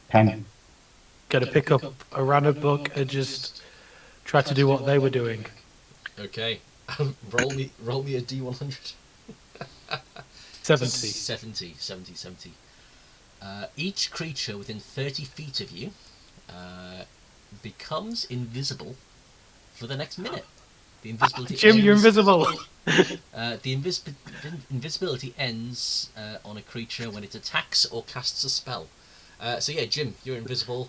Pen. going to pick up a random book and just try to do what they were doing. Okay, roll me a d100. 70. 70. Each creature within 30 feet of you becomes invisible for the next minute. The invisibility Jim, ends, you're invisible. the invisibility ends on a creature when it attacks or casts a spell. So yeah, Jim, you're invisible.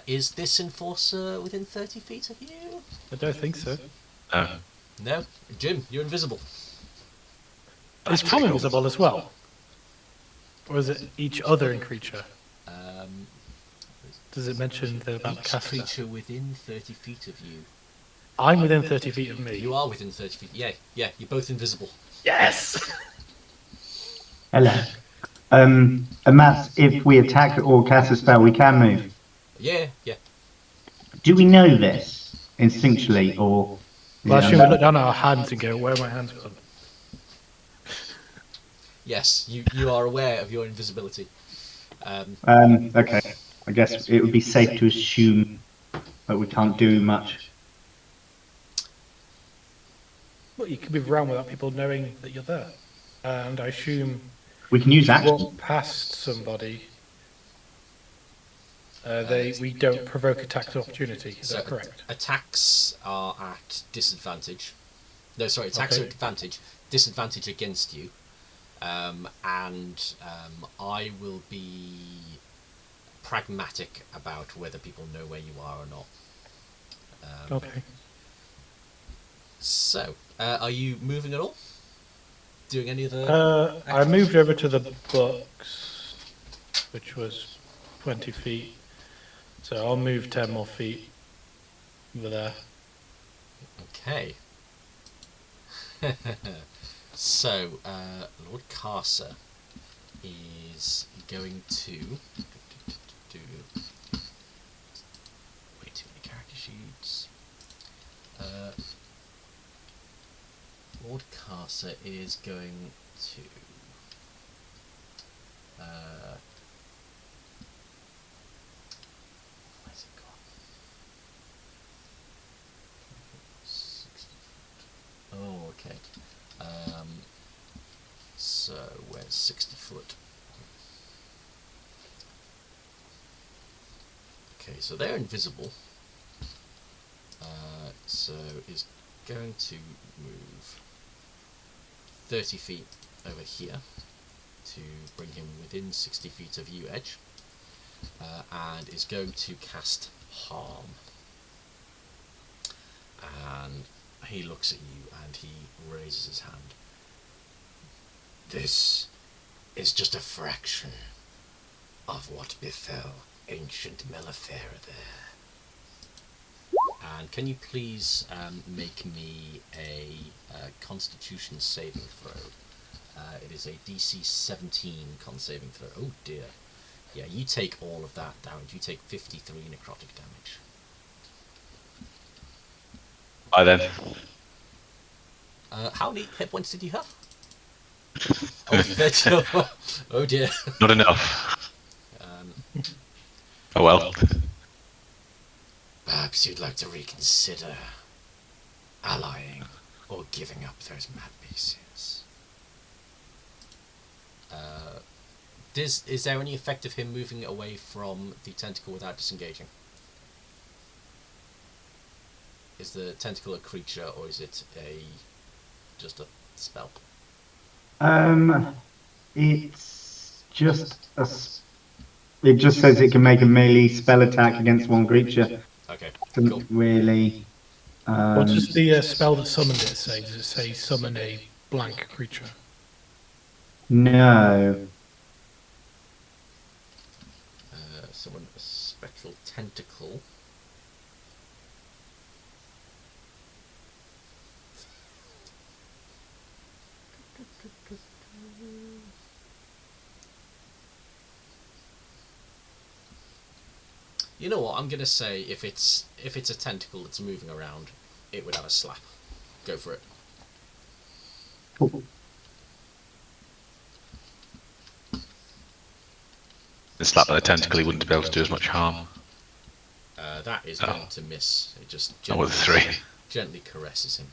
Is this enforcer within 30 feet of you? I don't think so. No, Jim, you're invisible. Is Tom invisible as well? Or is it each other in creature? Does it mention about the Each caster? creature within 30 feet of you. I'm within 30 feet of me. You are within 30 feet. Yeah, you're both invisible. Yes! Hello. And that's if we attack or cast a spell, we can move. Yeah. Do we know this instinctually, or is Well, I it assume we look down at our hands and go, "Where are my hands gone?" Yes, you are aware of your invisibility. Okay, I guess it would be safe to assume that we can't do much. Well, you can move around without people knowing that you're there, and I assume We can use if you action. walk past somebody, Uh, we don't provoke attacks of opportunity. Is So that correct? attacks are at disadvantage. No, sorry, attacks are Okay. at advantage. Disadvantage against you. And I will be pragmatic about whether people know where you are or not. Okay. So, are you moving at all? Doing any of the? I moved over to the books, which was 20 feet. So I'll move 10 more feet over there. Okay. So, Lord Carcer is going to do way too many character sheets. Lord Carcer is going to where's it gone? 60 foot. Oh, okay. So where's 60 foot? Okay, so they're invisible. So is going to move 30 feet over here to bring him within 60 feet of you, Edge, and is going to cast Harm. And he looks at you and he raises his hand. This is just a fraction of what befell ancient Mellifera there. And can you please make me a Constitution saving throw? It is a DC 17 con saving throw. Oh dear. Yeah, you take all of that damage. You take 53 necrotic damage. Bye then. How many hit points did you have? Oh, 30. Oh dear. Not enough. Oh well. Perhaps you'd like to reconsider allying or giving up those mad pieces. Is there any effect of him moving away from the tentacle without disengaging? Is the tentacle a creature or is it just a spell? It's just it just says it can make a melee spell attack against one creature. Okay, Doesn't cool. really. What does the spell that summoned it say? Does it say summon a blank creature? No. Summon a spectral tentacle. You know what? I'm gonna say if it's a tentacle that's moving around, it would have a slap. Go for it. Cool. The slap by the tentacle, he wouldn't be able to do as much harm. That is going to miss. It just Not with a 3. gently caresses him.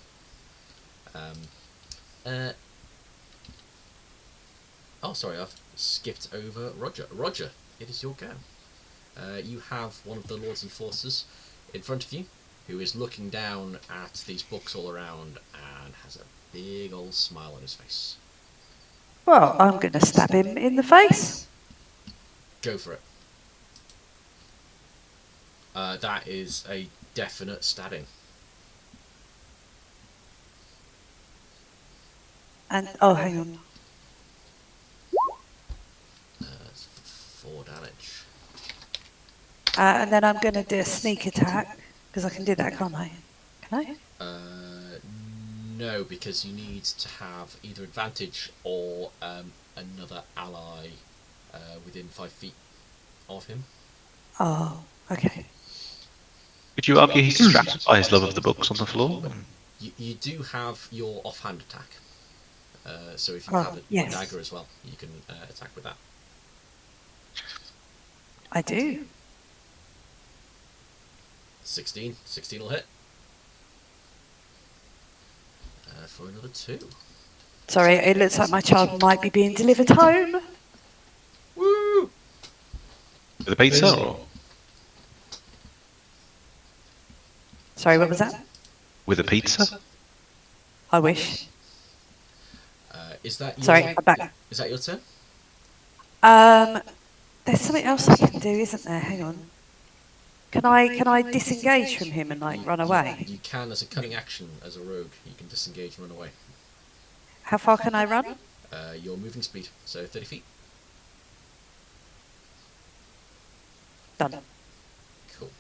Oh, sorry, I've skipped over Roger. Roger, it is your go. You have one of the Lords Enforcers in front of you, who is looking down at these books all around and has a big old smile on his face. Well, I'm going to stab him in the face. Go for it. That is a definite stabbing. And oh, hang on. That's 4 damage. And then I'm going to do a sneak attack because I can do that, can't I? Can I? No, because you need to have either advantage or another ally within 5 feet of him. Oh, okay. Would you argue he's distracted by his love of the books on the floor? You do have your offhand attack. So if you Oh, have your yes. dagger as well, you can attack with that. I do. 16 will hit. For another 2. Sorry, it looks like my child might be being delivered home. Woo! With a pizza or Sorry, what was that? with a pizza? I wish. Is that your, Sorry, I'm back. Is that your turn? There's something else I can do, isn't there? Hang on. Can I disengage from him and run away? You can, as a cunning action, as a rogue, you can disengage and run away. How far can I run? Your moving speed, so 30 feet. Done. Cool.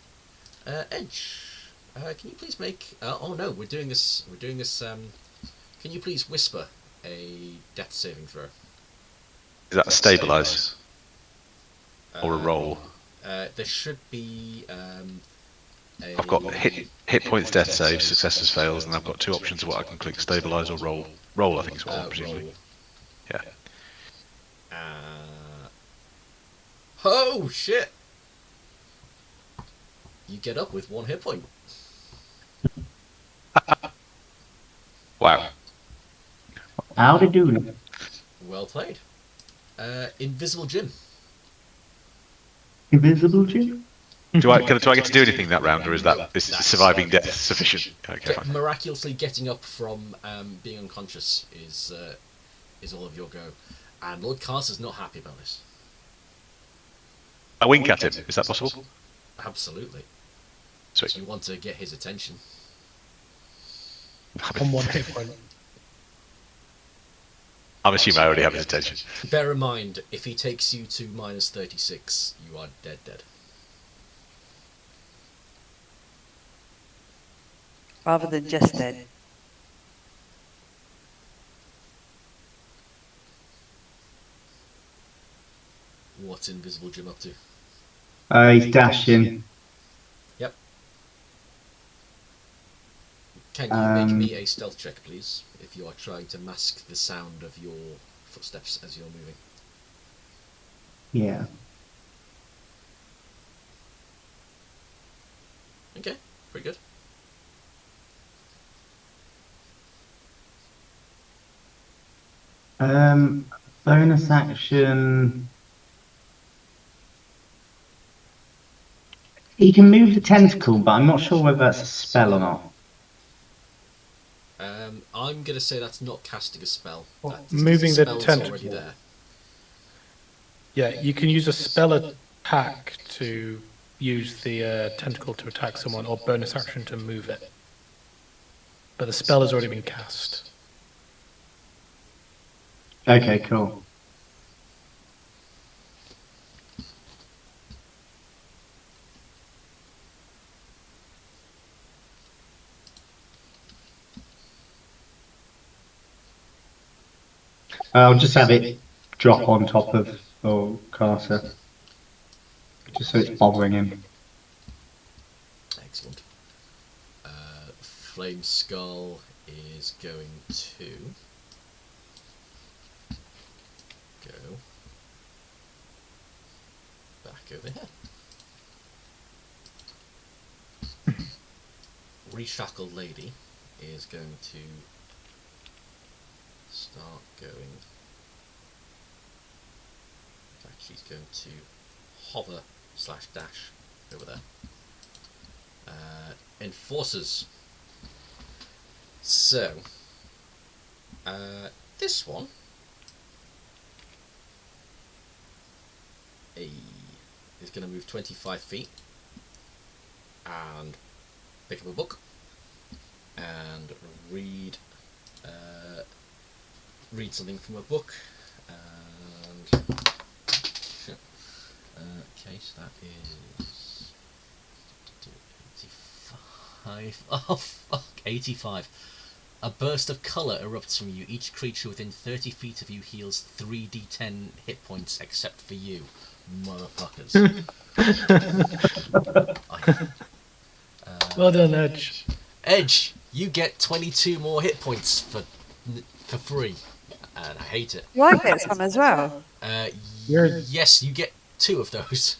Edge. Can you please make? Oh no, we're doing this. Can you please whisper a death saving throw? Is that a stabilize or a roll? There should be. I've got hit points, death saves, successes, fails, and I've got 2 options of what I can click: stabilize or roll. Roll, I think is what I'm presumably. Roll. Yeah. Oh shit! You get up with 1 hit point. Wow. How to do? Well played. Invisible Jim. Invisible Jim? Do I get to do anything that round, or is surviving death sufficient? Okay, fine. Miraculously getting up from being unconscious is all of your go, and Lord Carter's not happy about this. I wink at him. Is that possible? Absolutely. Sweet. You want to get his attention. On 1 hit point. I'm assuming I already have his attention. Bear in mind, if he takes you to minus 36, you are dead. Rather than just dead. What's Invisible Jim up to? He's dashing. Yep. Can you make me a stealth check, please, if you are trying to mask the sound of your footsteps as you're moving? Yeah. Okay, pretty good. Bonus action. He can move the tentacle, but I'm not sure whether that's a spell or not. I'm going to say that's not casting a spell. Well, moving the spell's tentacle. already there. Yeah, you can use a spell attack to use the tentacle to attack someone, or bonus action to move it. But the spell has already been cast. Okay, cool. I'll just have it drop on top of Carter, just so it's bothering him. Excellent. Flame Skull is going to go back over here. Reshackled Lady is going to start going. In fact, she's going to hover / dash over there. Enforcers. So, this one is going to move 25 feet and pick up a book and read something from a book. And okay, so that is 85. Oh fuck, 85. A burst of colour erupts from you. Each creature within 30 feet of you heals 3d10 hit points except for you. Motherfuckers. Well done, Edge. Edge, you get 22 more hit points for free, and I hate it. Do I get some as well? Yes, you get 2 of those.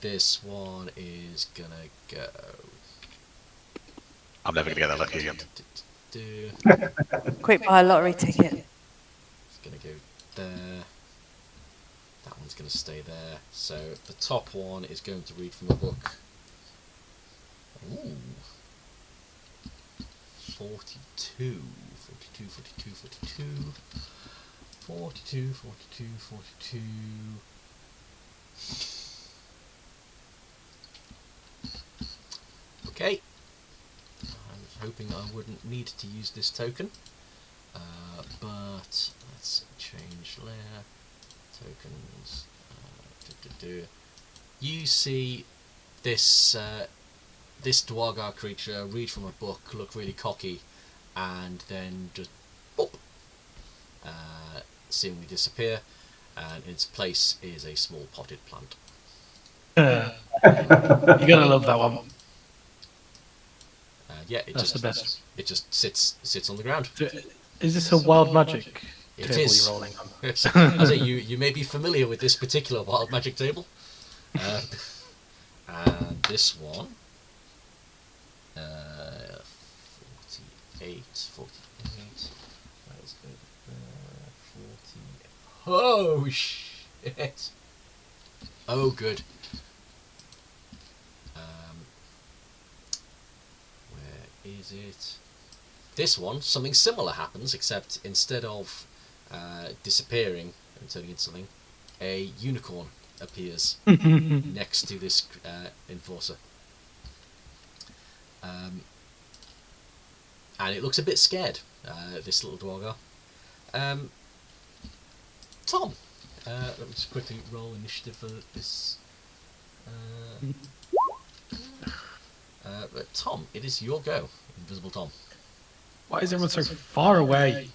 This one is gonna go. I'm never gonna get that lucky again. Quick buy a lottery ticket. It's gonna go there. That one's gonna stay there. So the top one is going to read from a book. Ooh. 42, 42, 42, 42, 42, 42, 42. Okay. I was hoping I wouldn't need to use this token, but let's change layer tokens. You see this this Dwargar creature read from a book, look really cocky, and then just boop, seemingly disappear, and in its place is a small potted plant. You're gonna love that one. Yeah, That's the best. It just sits on the ground. So, is this a wild magic It table is. you're rolling on? Yes. I say you may be familiar with this particular wild magic table, and this one. 48, 48. Let's go there. 40. Oh shit! Oh good. Where is it? This one, something similar happens, except instead of disappearing and turning into something, a unicorn appears next to this enforcer. And it looks a bit scared, this little Dwargar. Tom, let me just quickly roll initiative for this. But Tom, it is your go, Invisible Tom. Why is everyone so far away?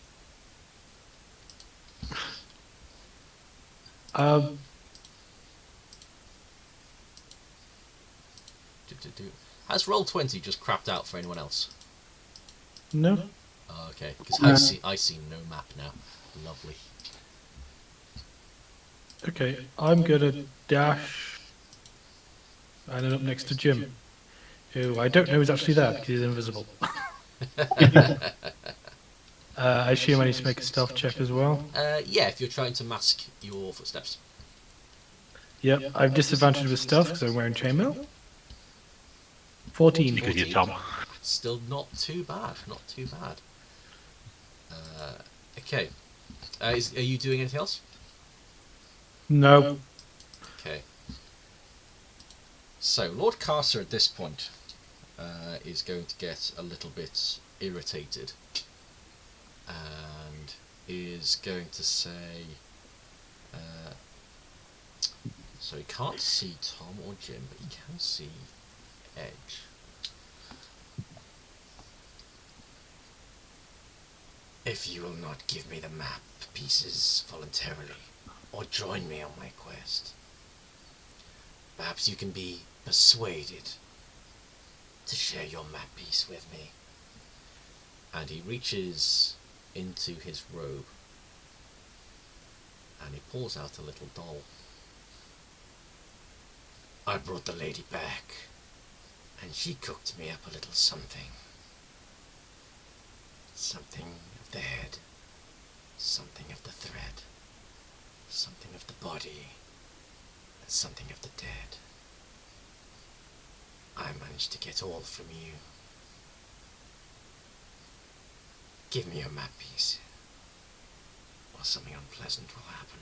Has Roll20 just crapped out for anyone else? No. Oh, okay, because I see no map now. Lovely. Okay, I'm gonna dash. And then up next to Jim, who I don't know is actually there because he's invisible. I assume I need to make a stealth check as well. Yeah, if you're trying to mask your footsteps. Yep, I've disadvantage with stealth because I'm wearing chainmail. 14. Because you're Tom. Still not too bad, not too bad. Okay. Are you doing anything else? No. Okay. So, Lord Carcer at this point is going to get a little bit irritated and is going to say, so he can't see Tom or Jim, but he can see Edge. If you will not give me the map pieces voluntarily, or join me on my quest, perhaps you can be persuaded to share your map piece with me. And he reaches into his robe and he pulls out a little doll. I brought the lady back, and she cooked me up a little something. Something of the head, something of the thread, something of the body, and something of the dead. I managed to get all from you. Give me your map piece, or something unpleasant will happen.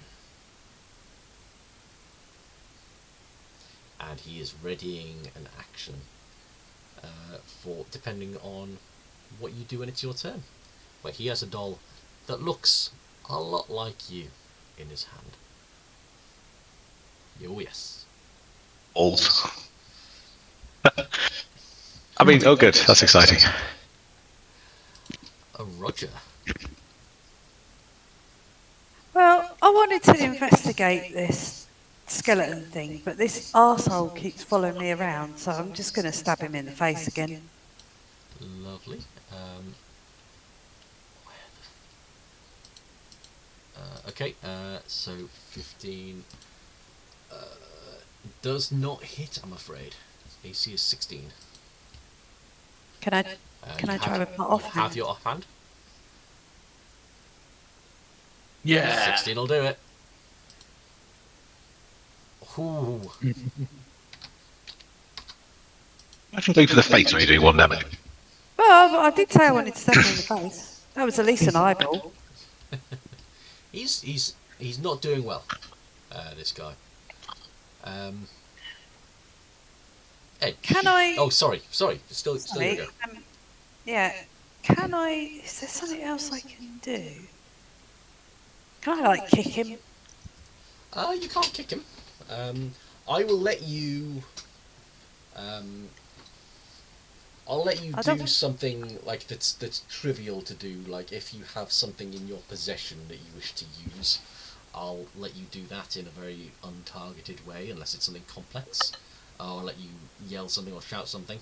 And he is readying an action for depending on what you do when it's your turn. But he has a doll that looks a lot like you in his hand. Oh yes. Balls. I mean, oh good, that's exciting. Roger. Well, I wanted to investigate this skeleton thing, but this arsehole keeps following me around, so I'm just going to stab him in the face again. Lovely. Okay, so 15 does not hit, I'm afraid. AC is 16. Can I You try have- with my you offhand? have your offhand? Yeah. 16 will do it. Ooh. Imagine going for the face when you're doing 1 damage. Well, I did say I wanted to stab him in the face. That was at least an eyeball. He's not doing well, this guy. Ed. Can I? Oh, sorry. Still you Sorry, go. yeah. Can I? Is there something else I can do? Can I like kick him? You can't kick him. I will let you. I'll let you I do don't- something like that's trivial to do. Like if you have something in your possession that you wish to use, I'll let you do that in a very untargeted way, unless it's something complex. I'll let you yell something or shout something.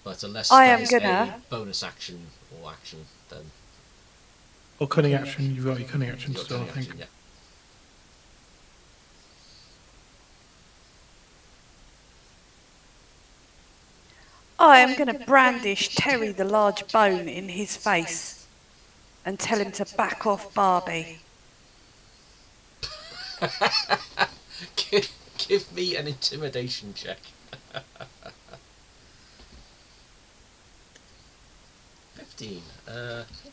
But unless I am there's gonna- a bonus action or action, then Or cunning action. You've got your cunning action you've got still, I cunning think. action, yeah. I am going to brandish Terry the large bone in his face and tell him to back off Barbie. Give me an intimidation check. 15.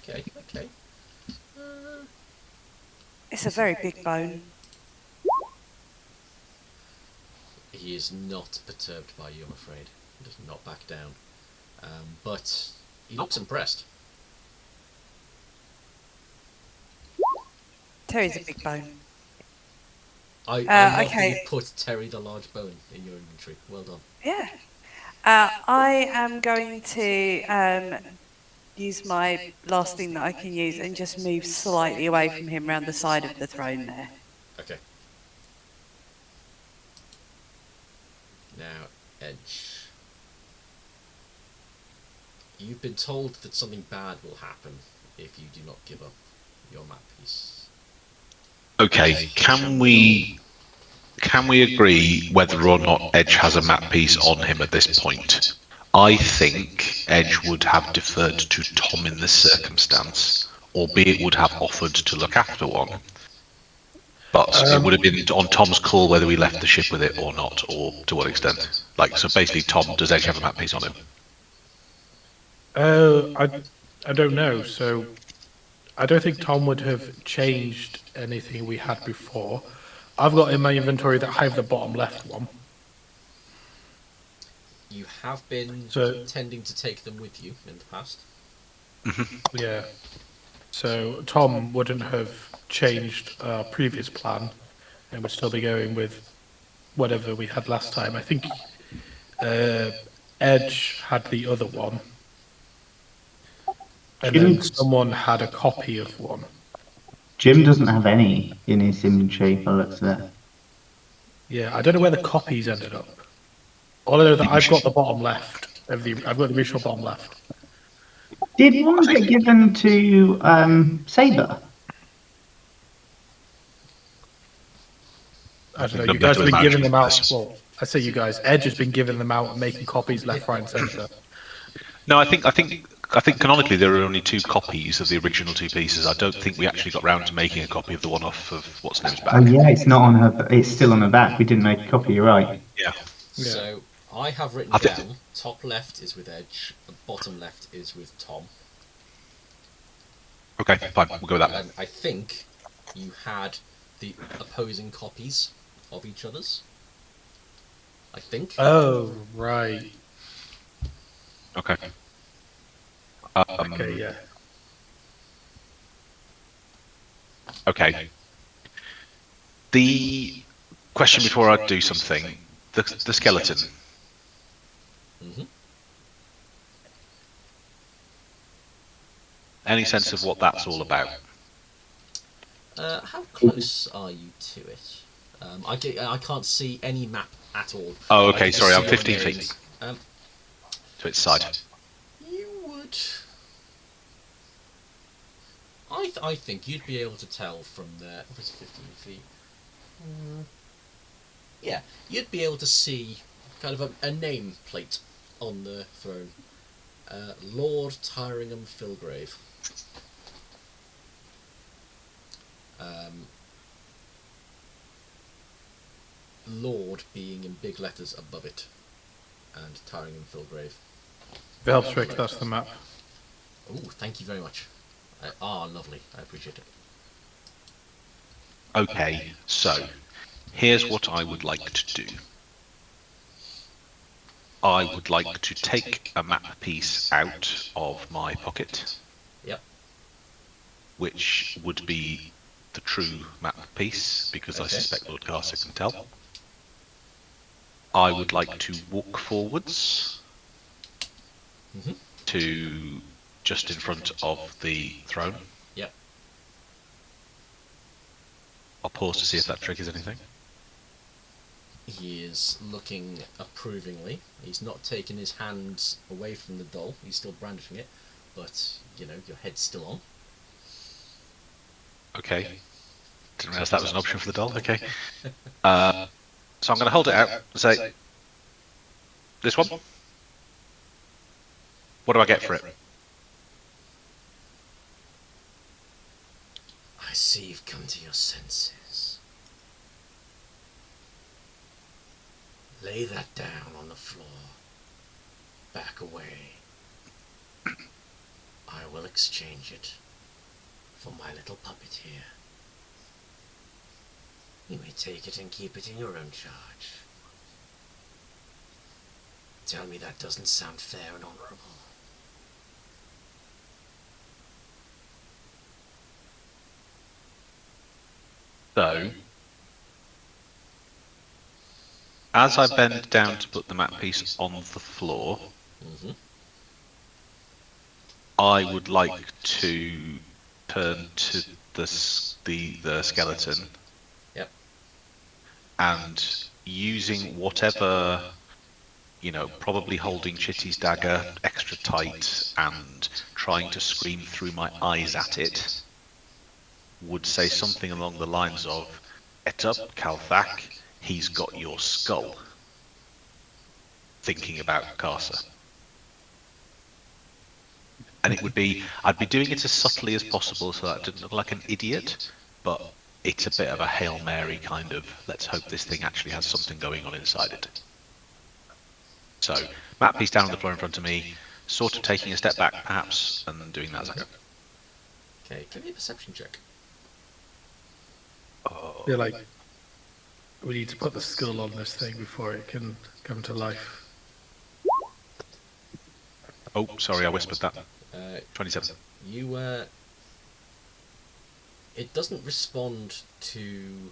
Okay. It's a very big bone. He is not perturbed by you, I'm afraid. He does not back down. But he looks impressed. Terry's a big bone. I love that okay. you put Terry the large bone in your inventory. Well done. Yeah. I am going to use my last thing that I can use and just move slightly away from him around the side of the throne there. Okay. Now, Edge. You've been told that something bad will happen if you do not give up your map piece. Okay, can we agree whether or not Edge has a map piece on him at this point? I think Edge would have deferred to Tom in this circumstance, albeit would have offered to look after one. But it would have been on Tom's call whether we left the ship with it or not, or to what extent. Like, so basically, Tom, does Edge have a map piece on him? I don't know. So I don't think Tom would have changed anything we had before. I've got in my inventory that I have the bottom left one. You have been So- tending to take them with you in the past. Yeah. So Tom wouldn't have changed our previous plan, and would still be going with whatever we had last time. I think Edge had the other one, and then Jim- someone had a copy of one. Jim doesn't have any in his inventory by the looks of it. Yeah, I don't know where the copies ended up. All I know that I've got the bottom left of the. I've got the original bottom left. Did one get given to Saber? I don't know. No, You guys have been that's giving them out. management. Well, I say you guys. Edge has been giving them out and making copies left, right, and centre. No, I think canonically there are only 2 copies of the original 2 pieces. I don't think we actually got round to making a copy of the one off of what's name's back. Oh yeah, it's not on her. It's still on her back. We didn't make a copy. You're right. Yeah. Yeah. So I have written I think- down top left is with Edge, bottom left is with Tom. Okay, fine. We'll go with that. And I think you had the opposing copies of each other's. I think. Oh right. Okay. Okay. Yeah. Okay. The question before I do something, the skeleton. Mhm. Any sense of what that's all about? How close are you to it? I can't see any map at all. Oh, I okay. can just Sorry, I'm see your 15 name. feet to its side. You would. I think you'd be able to tell from there. What is 15 feet? Yeah, you'd be able to see kind of a name plate on the throne. Lord Tyringham Filgrave. Lord being in big letters above it, and Tyringham Filgrave. If it helps, Rick, that's the map. Oh, thank you very much. Lovely. I appreciate it. Okay, so here's what I would like to do. I would like to take a map piece out of my pocket. Yep. Which would be the true map piece, because I suspect Lord Carcer can tell. I would like to walk forwards to just in front of the throne. Yep. I'll pause to see if that triggers anything. He is looking approvingly. He's not taken his hands away from the doll. He's still brandishing it, but your head's still on. Okay. Didn't realise that was an option for the doll. Okay. So I'm going to hold it out and say, this one? What do I get for it? I see you've come to your senses. Lay that down on the floor. Back away. I will exchange it for my little puppet here. You may take it and keep it in your own charge. Tell me that doesn't sound fair and honourable. So, as I bend down to put the map piece on the floor, I would like to turn to the skeleton. Yep. And using whatever, probably holding Chitty's dagger extra tight and trying to scream through my eyes at it, would say something along the lines of, "Et up, Calthac, he's got your skull." Thinking about Carcer. And it would be, I'd be doing it as subtly as possible so that it didn't look like an idiot, but it's a bit of a Hail Mary kind of, let's hope this thing actually has something going on inside it. So, map piece down on the floor in front of me, sort of taking a step back perhaps, and doing that as I go. Okay, give me a perception check. Oh. Feel like we need to put the skull on this thing before it can come to life. Oh, sorry, I whispered that. 27. It doesn't respond to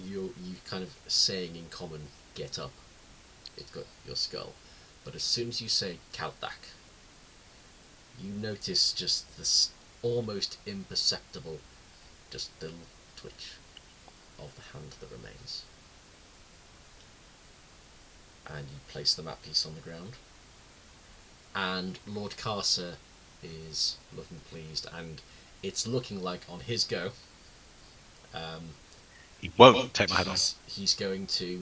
you kind of saying in common, "Get up." It's got your skull. But as soon as you say Kalthak, you notice just this almost imperceptible, just little twitch of the hand that remains. And you place the map piece on the ground. And Lord Carcer is looking pleased, and it's looking like on his go, He won't take my head off. he's going to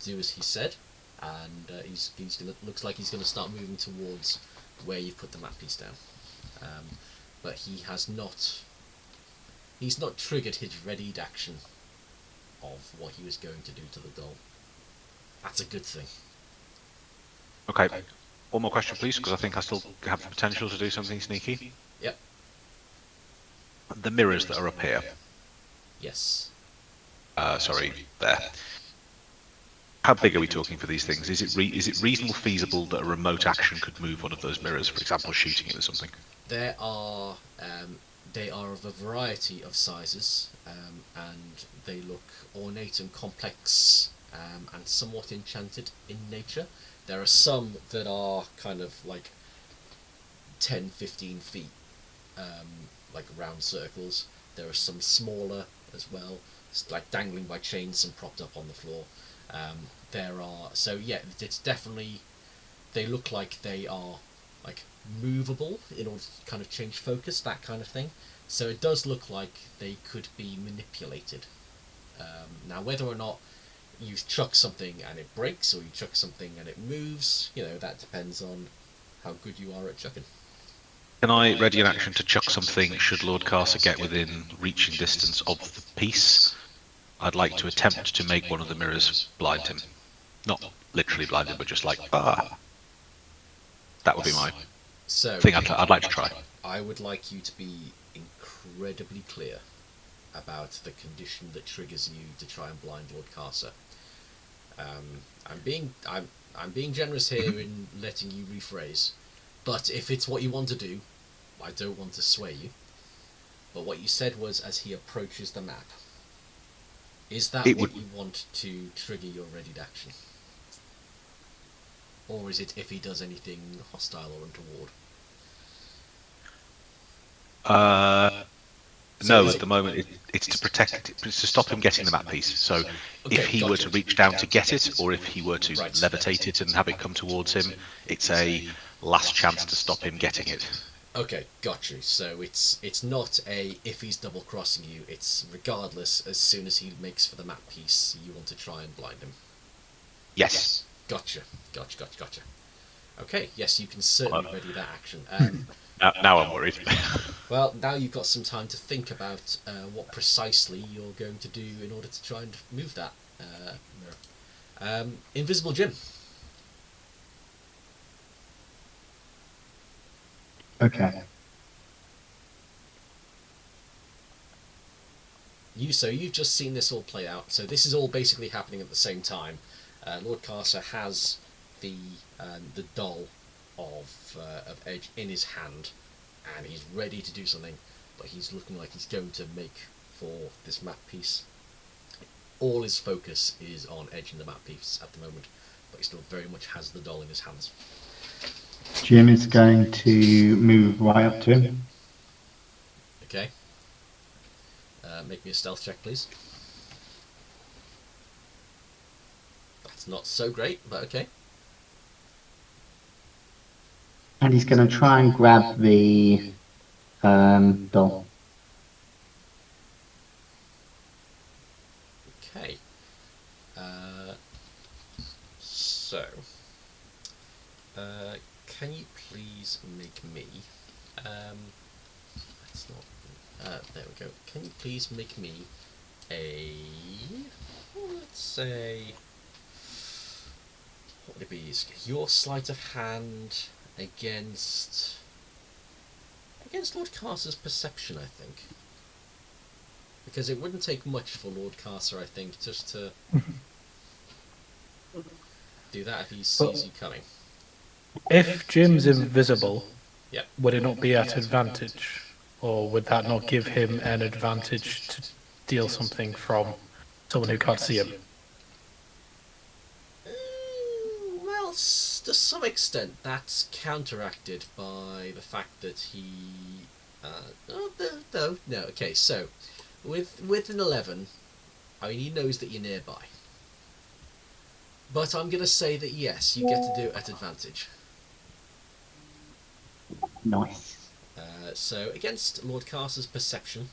do as he said, and he's gonna, looks like he's going to start moving towards where you've put the map piece down. But he's not triggered his readied action of what he was going to do to the doll. That's a good thing. Okay. One more question, please, because I think I still have the potential to do something sneaky. Yep. The mirrors that are up here. Yes. Sorry, there. How big are we talking for these things? Is it reasonable, feasible that a remote action could move one of those mirrors, for example, shooting it or something? They are of a variety of sizes, and they look ornate and complex, and somewhat enchanted in nature. There are some that are kind of like 10-15 feet, like round circles. There are some smaller as well, like dangling by chains and propped up on the floor. It's definitely, they look like they are like movable in order to kind of change focus, that kind of thing. So it does look like they could be manipulated. Now, whether or not you chuck something and it breaks, or you chuck something and it moves, that depends on how good you are at chucking. Can I ready an action to chuck something should Lord Carcer get within reaching distance of the piece? I'd like to attempt to make one of the mirrors blind him. Not literally blind him, but just like, That would be my thing I'd like to try. I would like you to be incredibly clear about the condition that triggers you to try and blind Lord Carcer. I'm being generous here in letting you rephrase, but if it's what you want to do, I don't want to sway you. But what you said was as he approaches the map. Is that what you want to trigger your readied action? Or is it if he does anything hostile or untoward? No, at the moment it's to protect it, it's to stop him getting the map piece. So if he were to reach down to get it, or if he were to levitate it and have it come towards him, it's a last chance to stop him getting it. Okay, got you. So it's not a if he's double crossing you, it's regardless, as soon as he makes for the map piece, you want to try and blind him. Yes. Gotcha. Okay, yes, you can certainly ready that action. Now I'm worried. Well, now you've got some time to think about what precisely you're going to do in order to try and move that mirror. Invisible Jim. Okay. You've just seen this all play out. So this is all basically happening at the same time. Lord Carcer has the doll of Edge in his hand, and he's ready to do something, but he's looking like he's going to make for this map piece. All his focus is on Edge and the map piece at the moment, but he still very much has the doll in his hands. Jim is going to move right up to him. Okay. Make me a stealth check, please. That's not so great, but okay. And he's going to try and grab the doll. Okay. Can you please make me... that's not... there we go. Can you please make me a... let's say... what would it be? Your sleight of hand against Lord Carcer's perception, I think. Because it wouldn't take much for Lord Carcer, I think, just to do that if he sees you coming. If Jim's invisible, Yep. would it not be at advantage? Or would that not give him an advantage to steal something from someone who can't see him? Well, to some extent, that's counteracted by the fact that he... no. Okay, so, with an 11, I mean, he knows that you're nearby. But I'm going to say that, yes, you get to do it at advantage. Nice. So, against Lord Carcer's perception,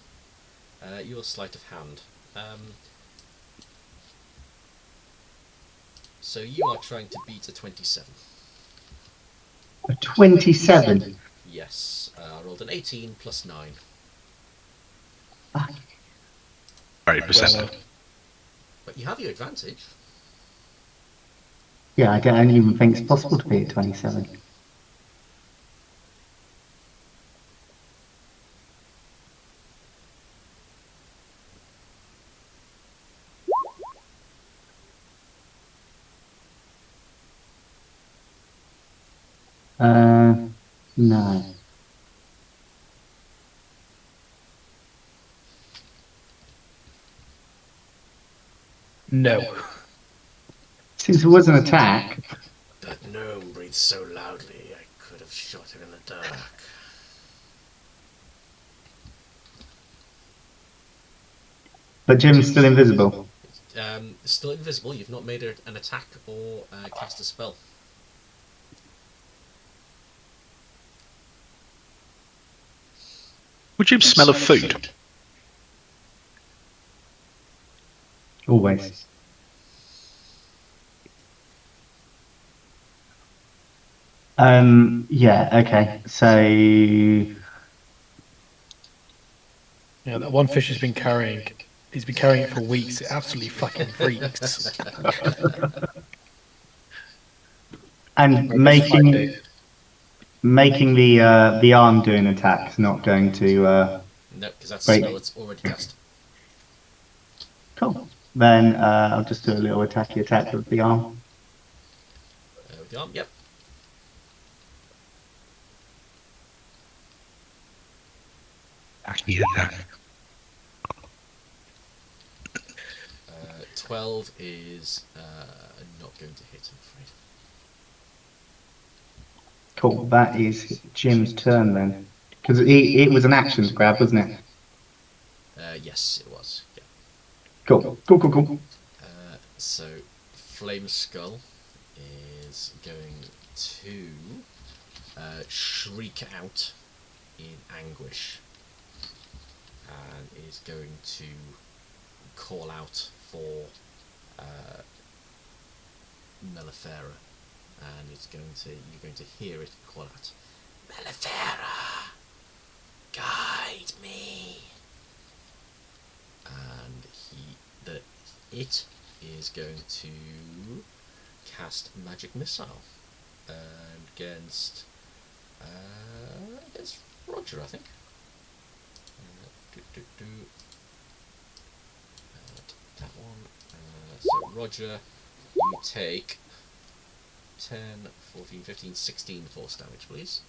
your sleight of hand. So you are trying to beat a 27. A 27? Yes. I rolled an 18 plus 9. Very perceptive. But you have your advantage. Yeah, I don't even think it's possible to be at 27. No. No. Since it was an attack. That gnome breathes so loudly, I could have shot him in the dark. But Jim's still invisible. Still invisible. You've not made an attack or cast a spell. Would you smell of food? Always. Yeah, okay. So Yeah, that one fish has been carrying. He's been carrying it for weeks. It absolutely fucking freaks. and Or just 5 days. making the arm do an attack is not going to No, because that's a break. spell that's already cast. Cool. Then I'll just do a little attacky attack with the arm. With the arm, yep. Yeah. 12 is not going to hit, I'm afraid. Cool. That is Jim's turn then, because it was an actions grab, wasn't it? Yes, it was. Yeah. Cool. So, Flame Skull is going to shriek out in anguish and is going to call out for Mellifera, and you're going to hear it call out, Mellifera, guide me. And it is going to cast Magic Missile against Roger, I think. That one. So Roger, you take 10, 14, 15, 16 force damage, please.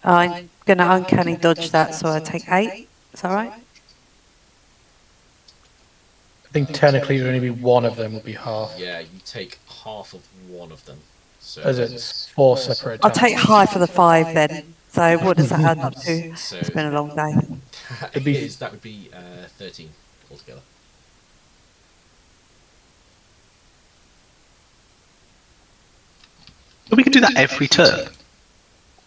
I'm going to uncanny dodge that, so I take 8. Is that right? I think technically only be one of them will be half. Yeah, you take half of one of them. So As it's 4 separate I'll attacks. take half of the 5 then. So what does that add up to? So It's been a long day. that would be 13 altogether. We can do that every turn.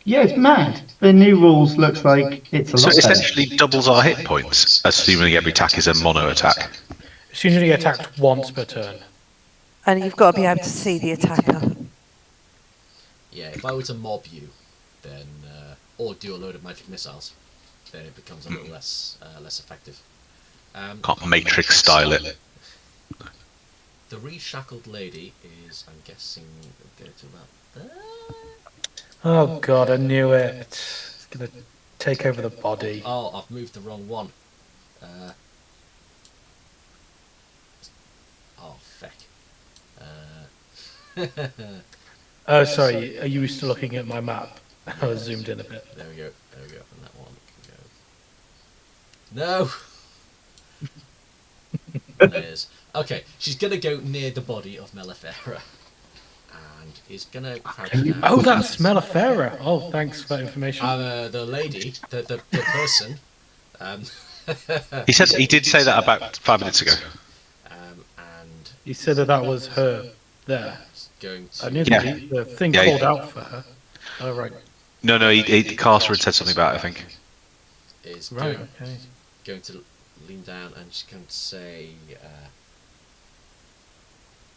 Yeah, it's mad. The new rules looks like it's a So lot it better. essentially doubles our hit points, assuming every attack is a mono attack. It's usually attacked once per turn. And you've got to be able to see the attacker. Yeah, if I were to mob you, then or do a load of magic missiles, then it becomes a little less effective. Can't Matrix style it. The reshackled lady is, I'm guessing, going to about there. Oh god, I knew it. It's gonna take over the body. Oh, I've moved the wrong one. Oh, feck. Oh, sorry. Are you still looking at my map? I was zoomed in a bit. There we go. And that one can go. No! There's. Okay, she's gonna go near the body of Mellifera. And is gonna crouch down. Oh, that's Mellifera. Oh, thanks for that information. The lady, the person. He did say that about 5 minutes ago. And He said that was her there. going to. I knew Yeah. the thing Yeah, called out for her. Oh, right. No, the caster had said something about it, I think. Is Right, going, okay. going to lean down and she's going to say,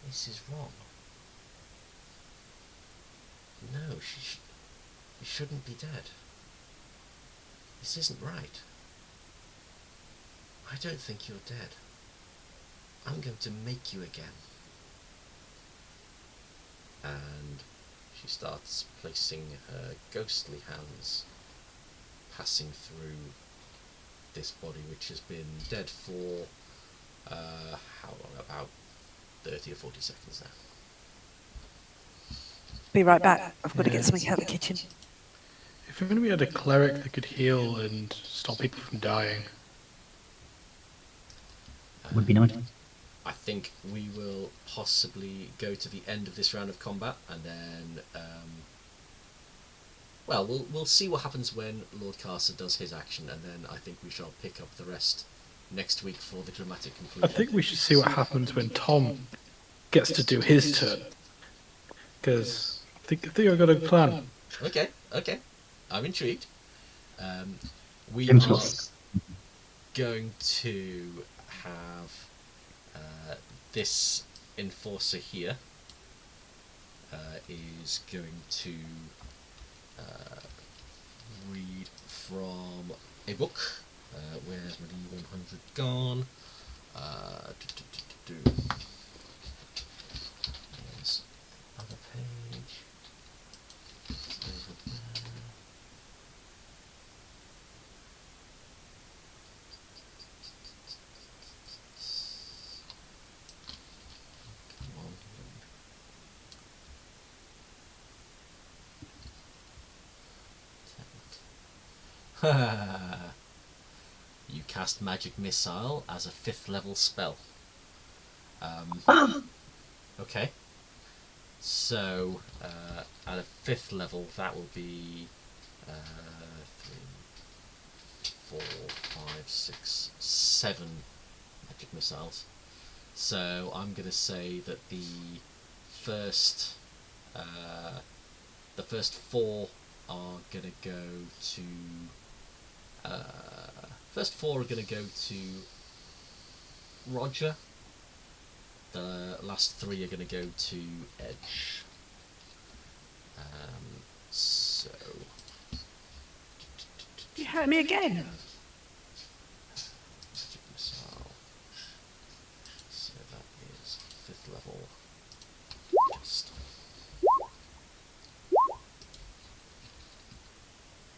"This is wrong. No, you shouldn't be dead. This isn't right. I don't think you're dead. I'm going to make you again." And she starts placing her ghostly hands, passing through this body which has been dead for how long? About 30 or 40 seconds now. Be right back. I've got to Yeah. get something out of the kitchen. If we're going to be a cleric that could heal and stop people from dying. Would be nice. I think we will possibly go to the end of this round of combat, and then, we'll see what happens when Lord Carcer does his action, and then I think we shall pick up the rest next week for the dramatic I conclusion. think we should see what happens when Tom gets to do his turn. Because I think I've got a plan. Okay. I'm intrigued. We Jim's are got going to have this enforcer here is going to read from a book. Where's my D100 gone? There's other page. Over there. Come on. You cast Magic Missile as a 5th level spell. Okay. So, at a 5th level, that will be 3, 4, 5, 6, 7 Magic Missiles. So, I'm going to say that the first 4 are going to go to first 4 are going to go to Roger. The last 3 are going to go to Edge. So You hurt me again. Magic Missile. So that is 5th level. Just.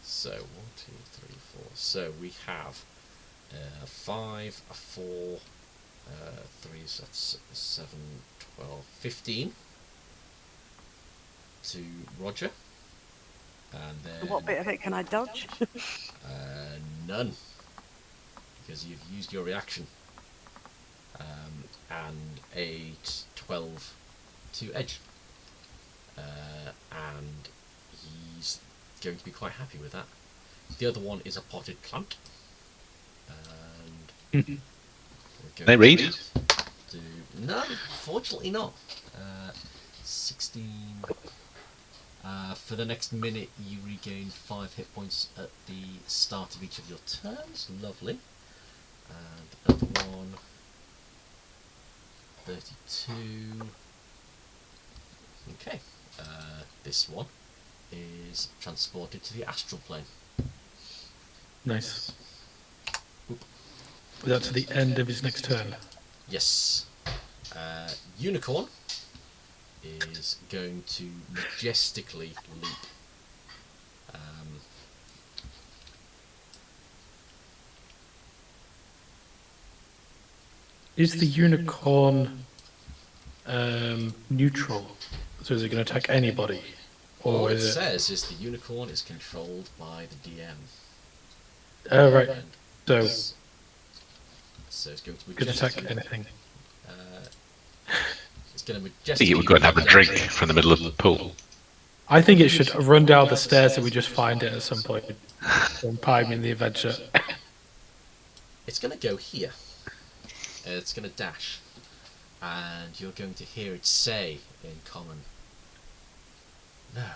So 1, 2, 3, 4. So we have 5, 4, 3, so that's 7, 12, 15 to Roger. And then What bit of it can I dodge? none, because you've used your reaction. And 8, 12 to Edge. And he's going to be quite happy with that. The other one is a potted plant. And They read? No, fortunately not. 16. For the next minute, you regain 5 hit points at the start of each of your turns. Lovely. And the other one, 32. Okay. This one is transported to the astral plane. Nice. Oop. That's at the end of his next turn. Yes. Unicorn is going to majestically leap. Is the unicorn neutral? So is it going to attack anybody? All Or it is it... says is the unicorn is controlled by the DM. Oh, right. And So, so it's going to could attack majestically. anything. It's going to I think majestically. he would go and have a leap drink down. from the middle of the pool. I think it should run down the stairs and we just find it at some point. From Pime in the adventure. It's going to go here. It's going to dash. And you're going to hear it say in common, "No,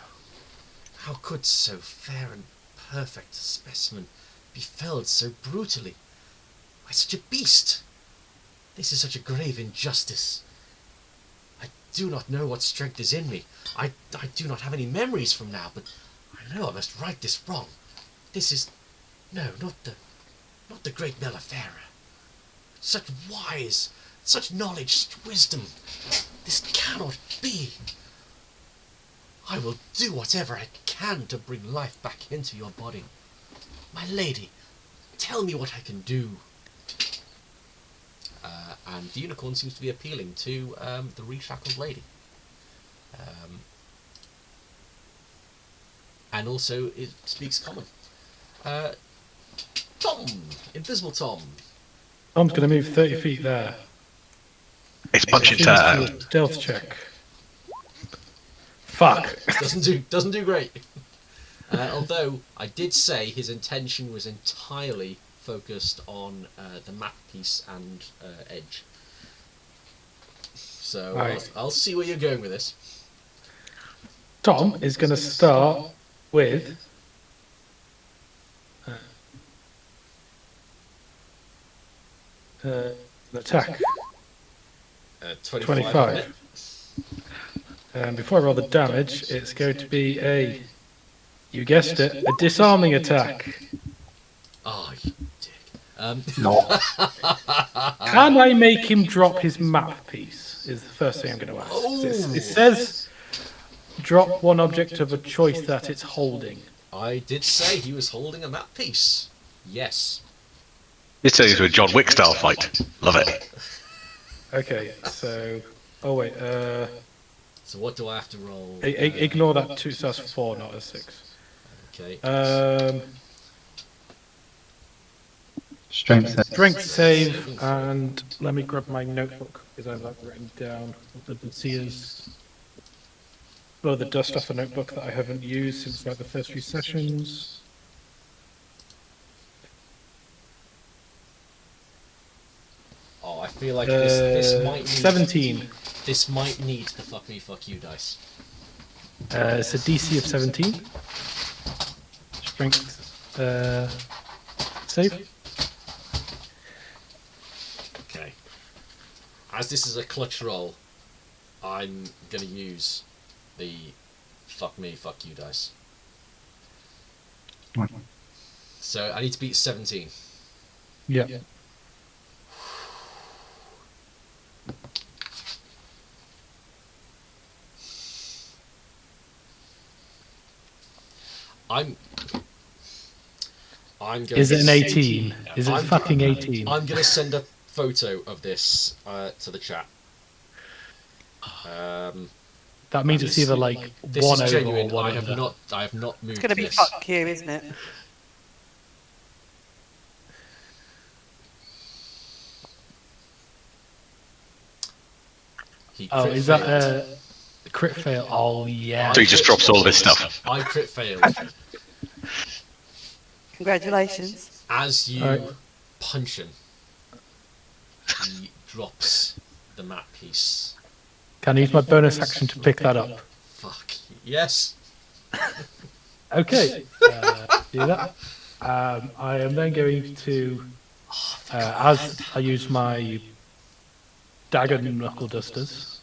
how could so fair and perfect a specimen be felled so brutally by such a beast? This is such a grave injustice. I do not know what strength is in me. I do not have any memories from now, but I know I must right this wrong. This is... no, not the great Mellifera. Such wise, such knowledge, such wisdom. This cannot be. I will do whatever I can to bring life back into your body. My lady, tell me what I can do." And the unicorn seems to be appealing to the reshackled lady. And also it speaks common. Tom! Invisible Tom. Tom's going to move 30 feet there. It's punching Seems to time. do a stealth check. Fuck. Doesn't do great. Although I did say his intention was entirely focused on the map piece and edge. So Right. I'll see where you're going with this. Tom is going to start with an attack. 25. And before I roll the damage, it's going to be you guessed it, a disarming attack. Oh, you dick. No. Can I make him drop his map piece? Is the first thing I'm going to ask. It says drop one object of a choice that it's holding. I did say he was holding a map piece. Yes. This turns into a John Wick style fight. Love it. Okay, so... Oh, wait. So what do I have to roll? Ignore that 2, so that's 4, not a 6. Okay. Strength save, and let me grab my notebook, because I've written down what the seers... Blow the dust off the notebook that I haven't used since like the first few sessions. Oh, I feel like this might need 17. This might need the fuck me, fuck you dice. It's a DC of 17. Strength save. Okay. As this is a clutch roll, I'm gonna use the fuck me, fuck you dice. So I need to beat 17. Yeah. I'm going. Is it an 18? Is it fucking 18? I'm gonna send a photo of this to the chat. That means it's either like This 1 is over genuine. or 1 I have under. not moved. It's going to be this. fuck you, isn't it? Oh, is that a crit fail? Oh, yeah. So he just drops all this stuff. I crit failed. Congratulations. As you Alright. punch him, he drops the map piece. Can I use my bonus action to pick that up? Fuck. Yes. Okay. Do that. I am then going to, as I use my dagger knuckle dusters,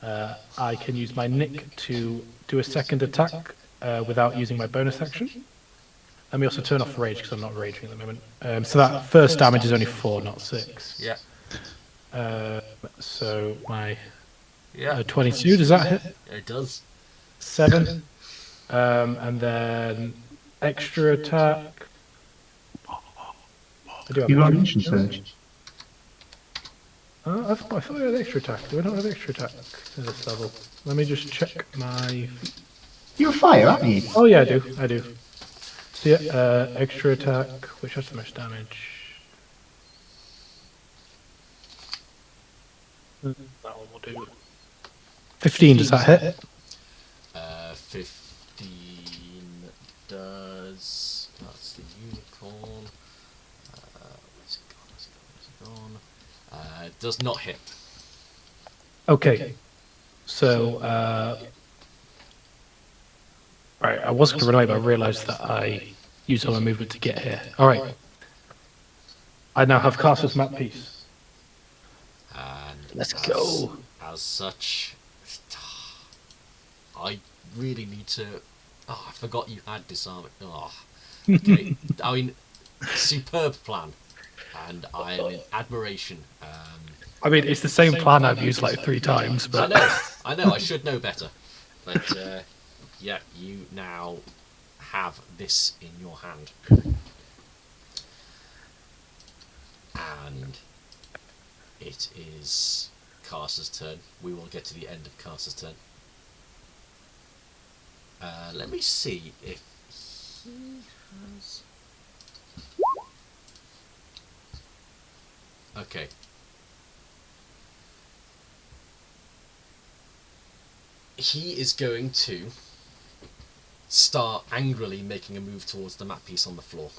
I can use my nick to do a second attack without using my bonus action. Let me also turn off rage because I'm not raging at the moment. So that first damage is only 4, not 6. Yeah. So my Yeah. 22, does that hit? It does. 7. And then extra attack. I do have You got a extra- mission surge. I thought I had extra attack. Do I not have extra attack at this level? Let me just check my... You're a fire, aren't you? Oh yeah, I do. So yeah, extra attack, which has the most damage. That one will do. 15, does that hit? 15 does. That's the unicorn. Where's it gone? Where's it gone? It does not hit. Okay. So, right, I was going to relate, but I realised that I used all my movement to get here. Alright. I now have Caster's map piece. And Let's go. As such, I really need to. Oh, I forgot you had disarming. Oh, okay. I mean, superb plan, and I am in admiration. I mean, it's the same plan I've used like 3 times, but... I know, I should know better. But, yeah, you now have this in your hand. And it is Caster's turn. We will get to the end of Caster's turn. Let me see if he has... Okay. He is going to start angrily making a move towards the map piece on the floor.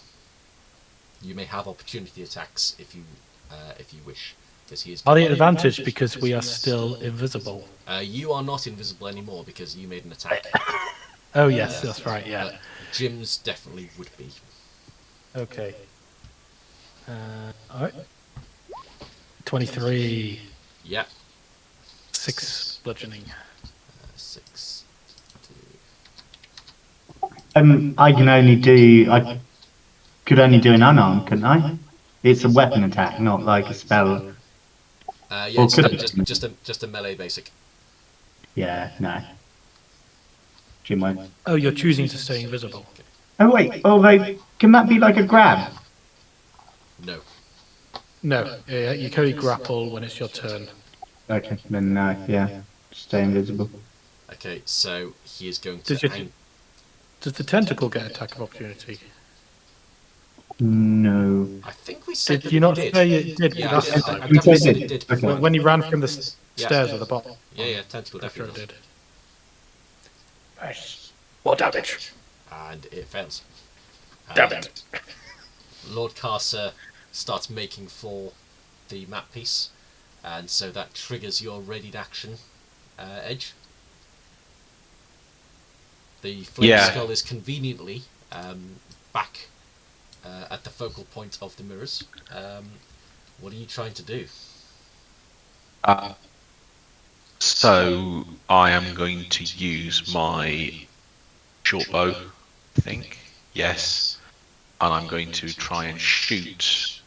You may have opportunity attacks if you wish, because he is. Are they at advantage because we are still invisible? You are not invisible anymore because you made an attack. Oh yes, that's right. Yeah. But Jim's definitely would be. Okay. All right. 23. Yeah. 6 bludgeoning. 6. I could only do an unarmed, couldn't I? It's a weapon attack, not like a spell. Yeah, Or it's could I? just a melee basic. Yeah, no. Jim won't. Oh, you're choosing to stay invisible. Oh wait, can that be like a grab? No. No, you can only grapple when it's your turn. Okay, then no, yeah. Stay invisible. Okay, so he is going to. Does the tentacle get attack of opportunity? No. I think we said Did you not say it did Yeah, last I time? definitely said it did. Okay. When you ran from the stairs at the bottom? Yeah, tentacle I'm sure definitely it does. did. Nice. More damage. And it fails. Damn it. Lord Carcer starts making for the map piece, and so that triggers your readied action edge. The flame skull is conveniently back at the focal point of the mirrors. What are you trying to do? So I am going to use my short bow, I think. Yes. And I'm going to try and shoot.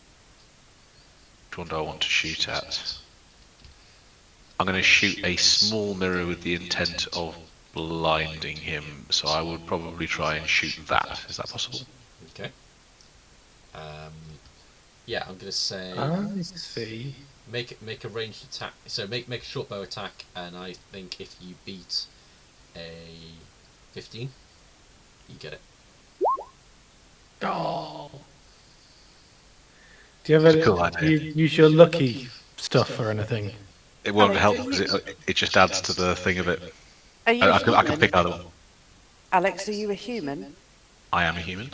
Which one do I want to shoot at? I'm going to shoot a small mirror with the intent of blinding him. So I would probably try and shoot that. Is that possible? Okay. Yeah, I'm going to say. I see. Make a ranged attack. So make a short bow attack, and I think if you beat a 15, you get it. Oh. Do you ever Cool idea. use your lucky stuff or anything? It won't help because it just adds to the thing of it. Are you I a can human? pick either one. Alex, are you a human? I am a human.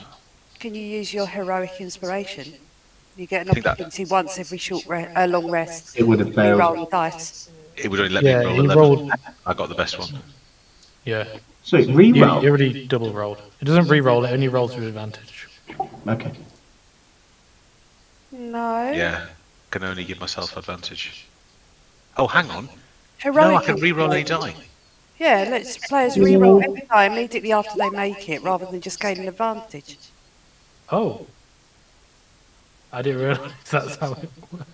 Can you use your heroic inspiration? You get an I think that- opportunity once every long rest. It would have You roll failed. the dice. It would only let Yeah, me roll you 11. rolled. I got the best one. Yeah. Sweet, You reroll. already double rolled. It doesn't re-roll, it only rolls with advantage. Okay. No. Yeah. Can only give myself advantage. Oh, hang on. Heroic. No, I can re-roll any die. Yeah, let's players re-roll every time immediately after they make it, rather than just gain an advantage. Oh. I didn't realise that's how it worked.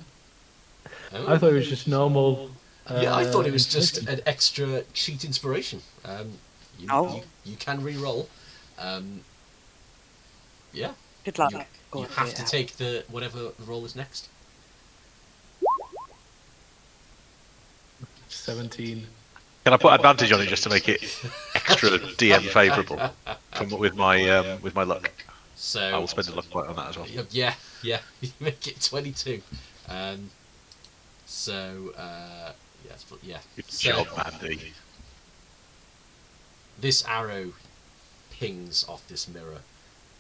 Oh. I thought it was just normal. Yeah, I thought it was just an extra cheat inspiration. You can re-roll. Yeah. Good luck. You have to take whatever the roll is next. 17. Can I put advantage on it just to make it extra DM favourable with my luck? So I will spend a luck point on that as well. Yeah, you make it 22. Yeah, Good So job, Mandy. this arrow pings off this mirror,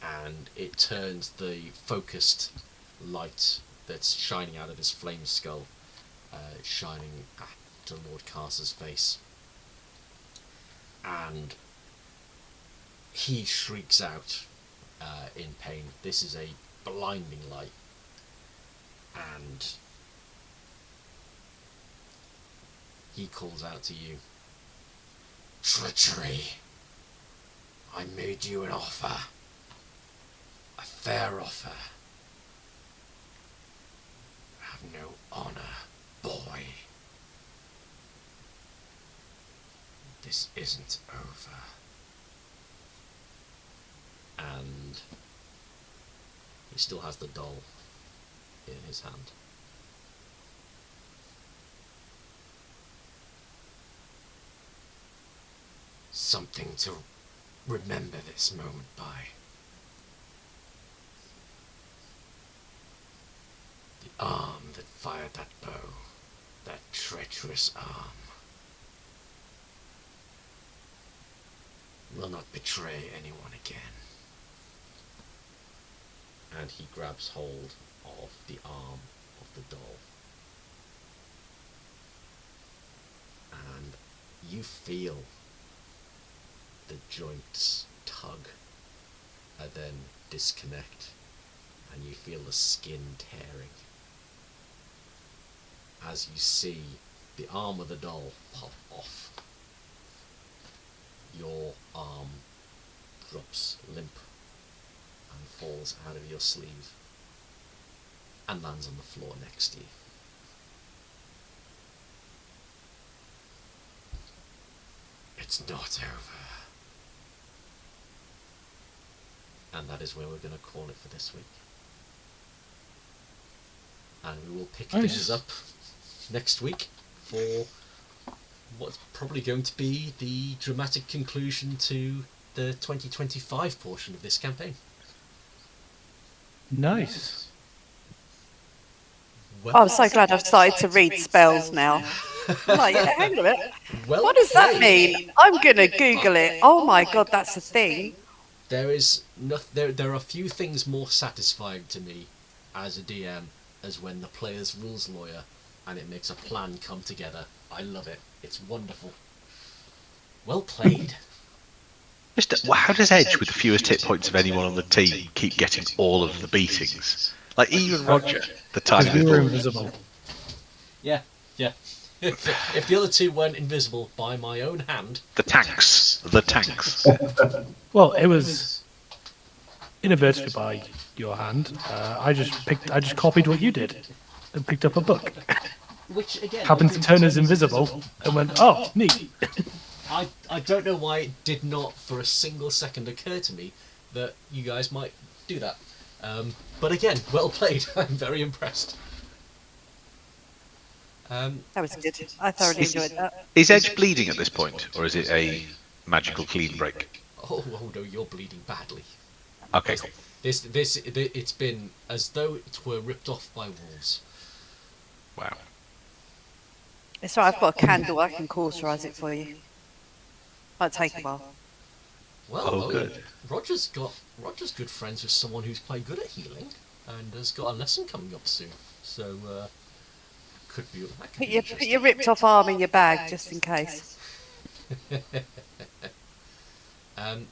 and it turns the focused light that's shining out of his flame skull, shining at Lord Carcer's face, and he shrieks out in pain. This is a blinding light, and he calls out to you, "Treachery! I made you an offer. A fair offer. Have no honor, boy. This isn't over." And he still has the doll in his hand. Something to remember this moment by. The arm that fired that bow, that treacherous arm, will not betray anyone again. and he grabs hold of the arm of the doll. And you feel the joints tug and then disconnect, and you feel the skin tearing as you see the arm of the doll pop off. Your arm drops limp and falls out of your sleeve and lands on the floor next to you. It's not over. And that is where we're going to call it for this week. And we will pick things up next week for what's probably going to be the dramatic conclusion to the 2025 portion of this campaign. Nice. Well, I'm so glad I've started to read spells now. I'm like, yeah, hang on a minute. well What does that played. mean? I'm going to Google it. Oh my God, that's a thing. There is there are few things more satisfying to me as a DM as when the player's rules lawyer and it makes a plan come together. I love it. It's wonderful. Well played. How does Edge, with the fewest hit points of anyone on the team, keep getting all of the beatings? Like, even Roger, the tiny Because we were little... invisible. Yeah. If the other two weren't invisible by my own hand... The tanks. Well, it was inadvertently by your hand. I just copied what you did and picked up a book. Which, again... Happened to turn us invisible and went, oh, neat. I don't know why it did not for a single second occur to me that you guys might do that. But again, well played. I'm very impressed. That was good. I thoroughly enjoyed that. Is Edge bleeding at this point, or is it a magical clean break? Oh no, you're bleeding badly. Okay, cool. It's been as though it were ripped off by wolves. Wow. It's right, I've got a candle. I can cauterize it for you. Might take a while. Well, good. Roger's good friends with someone who's quite good at healing and has got a lesson coming up soon. So could be that could be Put your ripped off arm in your bag just in case.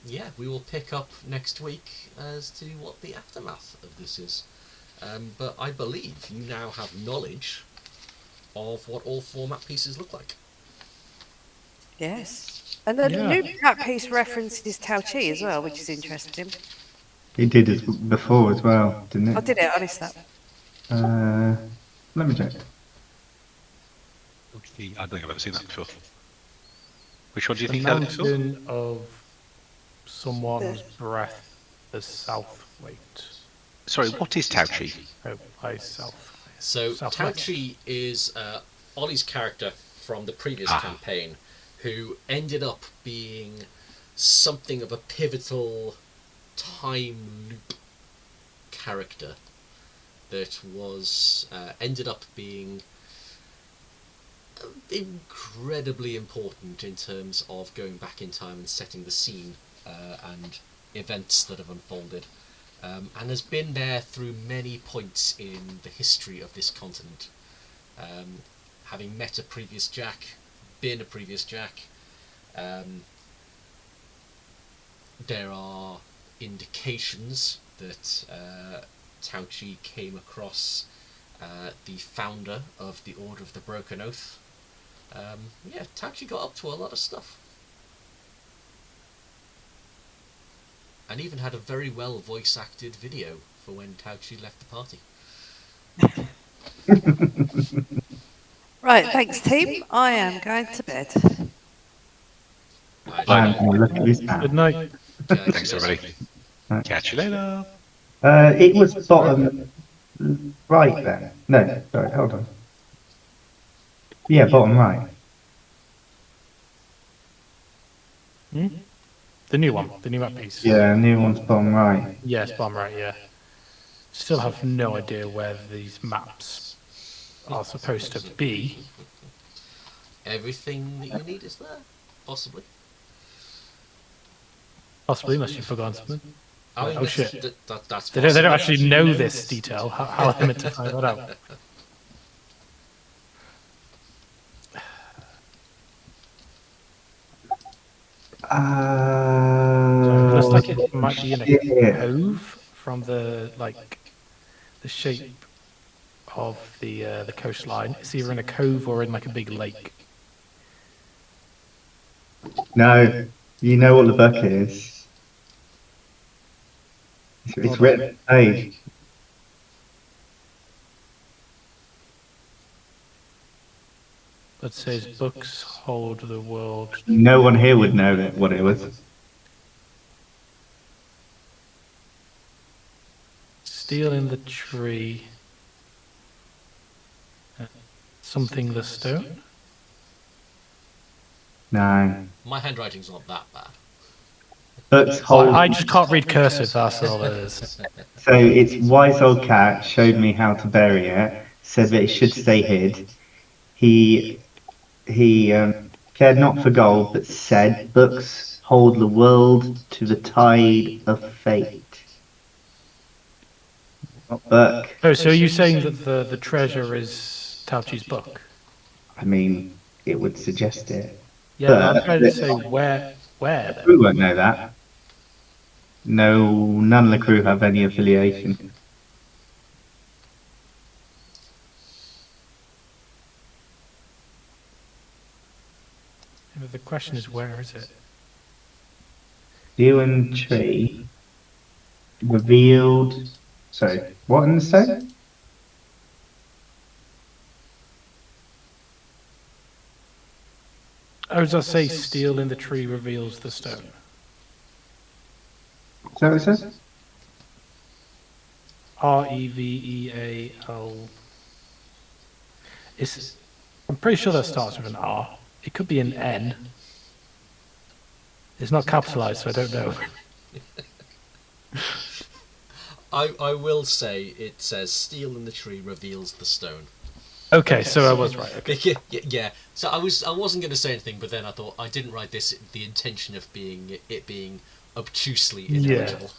Yeah, we will pick up next week as to what the aftermath of this is. But I believe you now have knowledge of what all four map pieces look like. Yes. And the new map piece references Tao Chi as well, which is interesting. It did as before as well, didn't it? I did it, I missed that. Let me check. I don't think I've ever seen that before. Which one do you The think that is? mountain of someone's breath, the south weight. Sorry, what is Tao Chi? Oh, by south. So Southwest. Tao Chi is Ollie's character from the previous campaign, who ended up being something of a pivotal time loop character that was ended up being incredibly important in terms of going back in time and setting the scene and events that have unfolded, and has been there through many points in the history of this continent, having met a previous Jack, been a previous Jack. There are indications that Tao Chi came across the founder of the Order of the Broken Oath. Yeah, Tao Chi got up to a lot of stuff. And even had a very well voice acted video for when Tao Chi left the party. Right, thanks team. I am going to bed. I'm going to look at this now. Good night. Thanks, everybody. Catch you later. It was bottom right then. No, sorry, hold on. Yeah, bottom right. The new one, the new map piece. Yeah, new one's bottom right. Yes, bomb right, yeah. Still have no idea where these maps are supposed to be. Everything that you need is there, possibly. Possibly, unless you've forgotten something. I mean, Oh, shit. That's They don't possible. actually know this detail. How are they meant to find that out? So it looks like it might be in a shit. cove from the shape of the coastline. It's either in a cove or in like a big lake. No, you know what the book is. It's Hold on. written on the page. That says books hold the world. No one here would know that what it was. Steel in the tree. Something the stone. No. My handwriting's not that bad. Books Well, hold. I just can't read cursive. That's all it is. So it's wise old cat showed me how to bury it. Said that it should stay hid. He cared not for gold, but said books hold the world to the tide of fate. Not book. Oh, so are you saying that the treasure is Tauchi's book? I mean, it would suggest it. Yeah, but I'm trying to say where The though. crew won't know that. No, none of the crew have any affiliation. But the question is, where is it? Dew and tree revealed. Sorry, what in the stone? Oh, does that say steel in the tree reveals the stone? Is that what it says? Reveal. I'm pretty sure that starts with an R. It could be an N. It's not capitalized, so I don't know. I will say it says steel in the tree reveals the stone. Okay, so I was right. Okay. Yeah. So I wasn't going to say anything, but then I thought I didn't write this the intention of being obtusely illegible.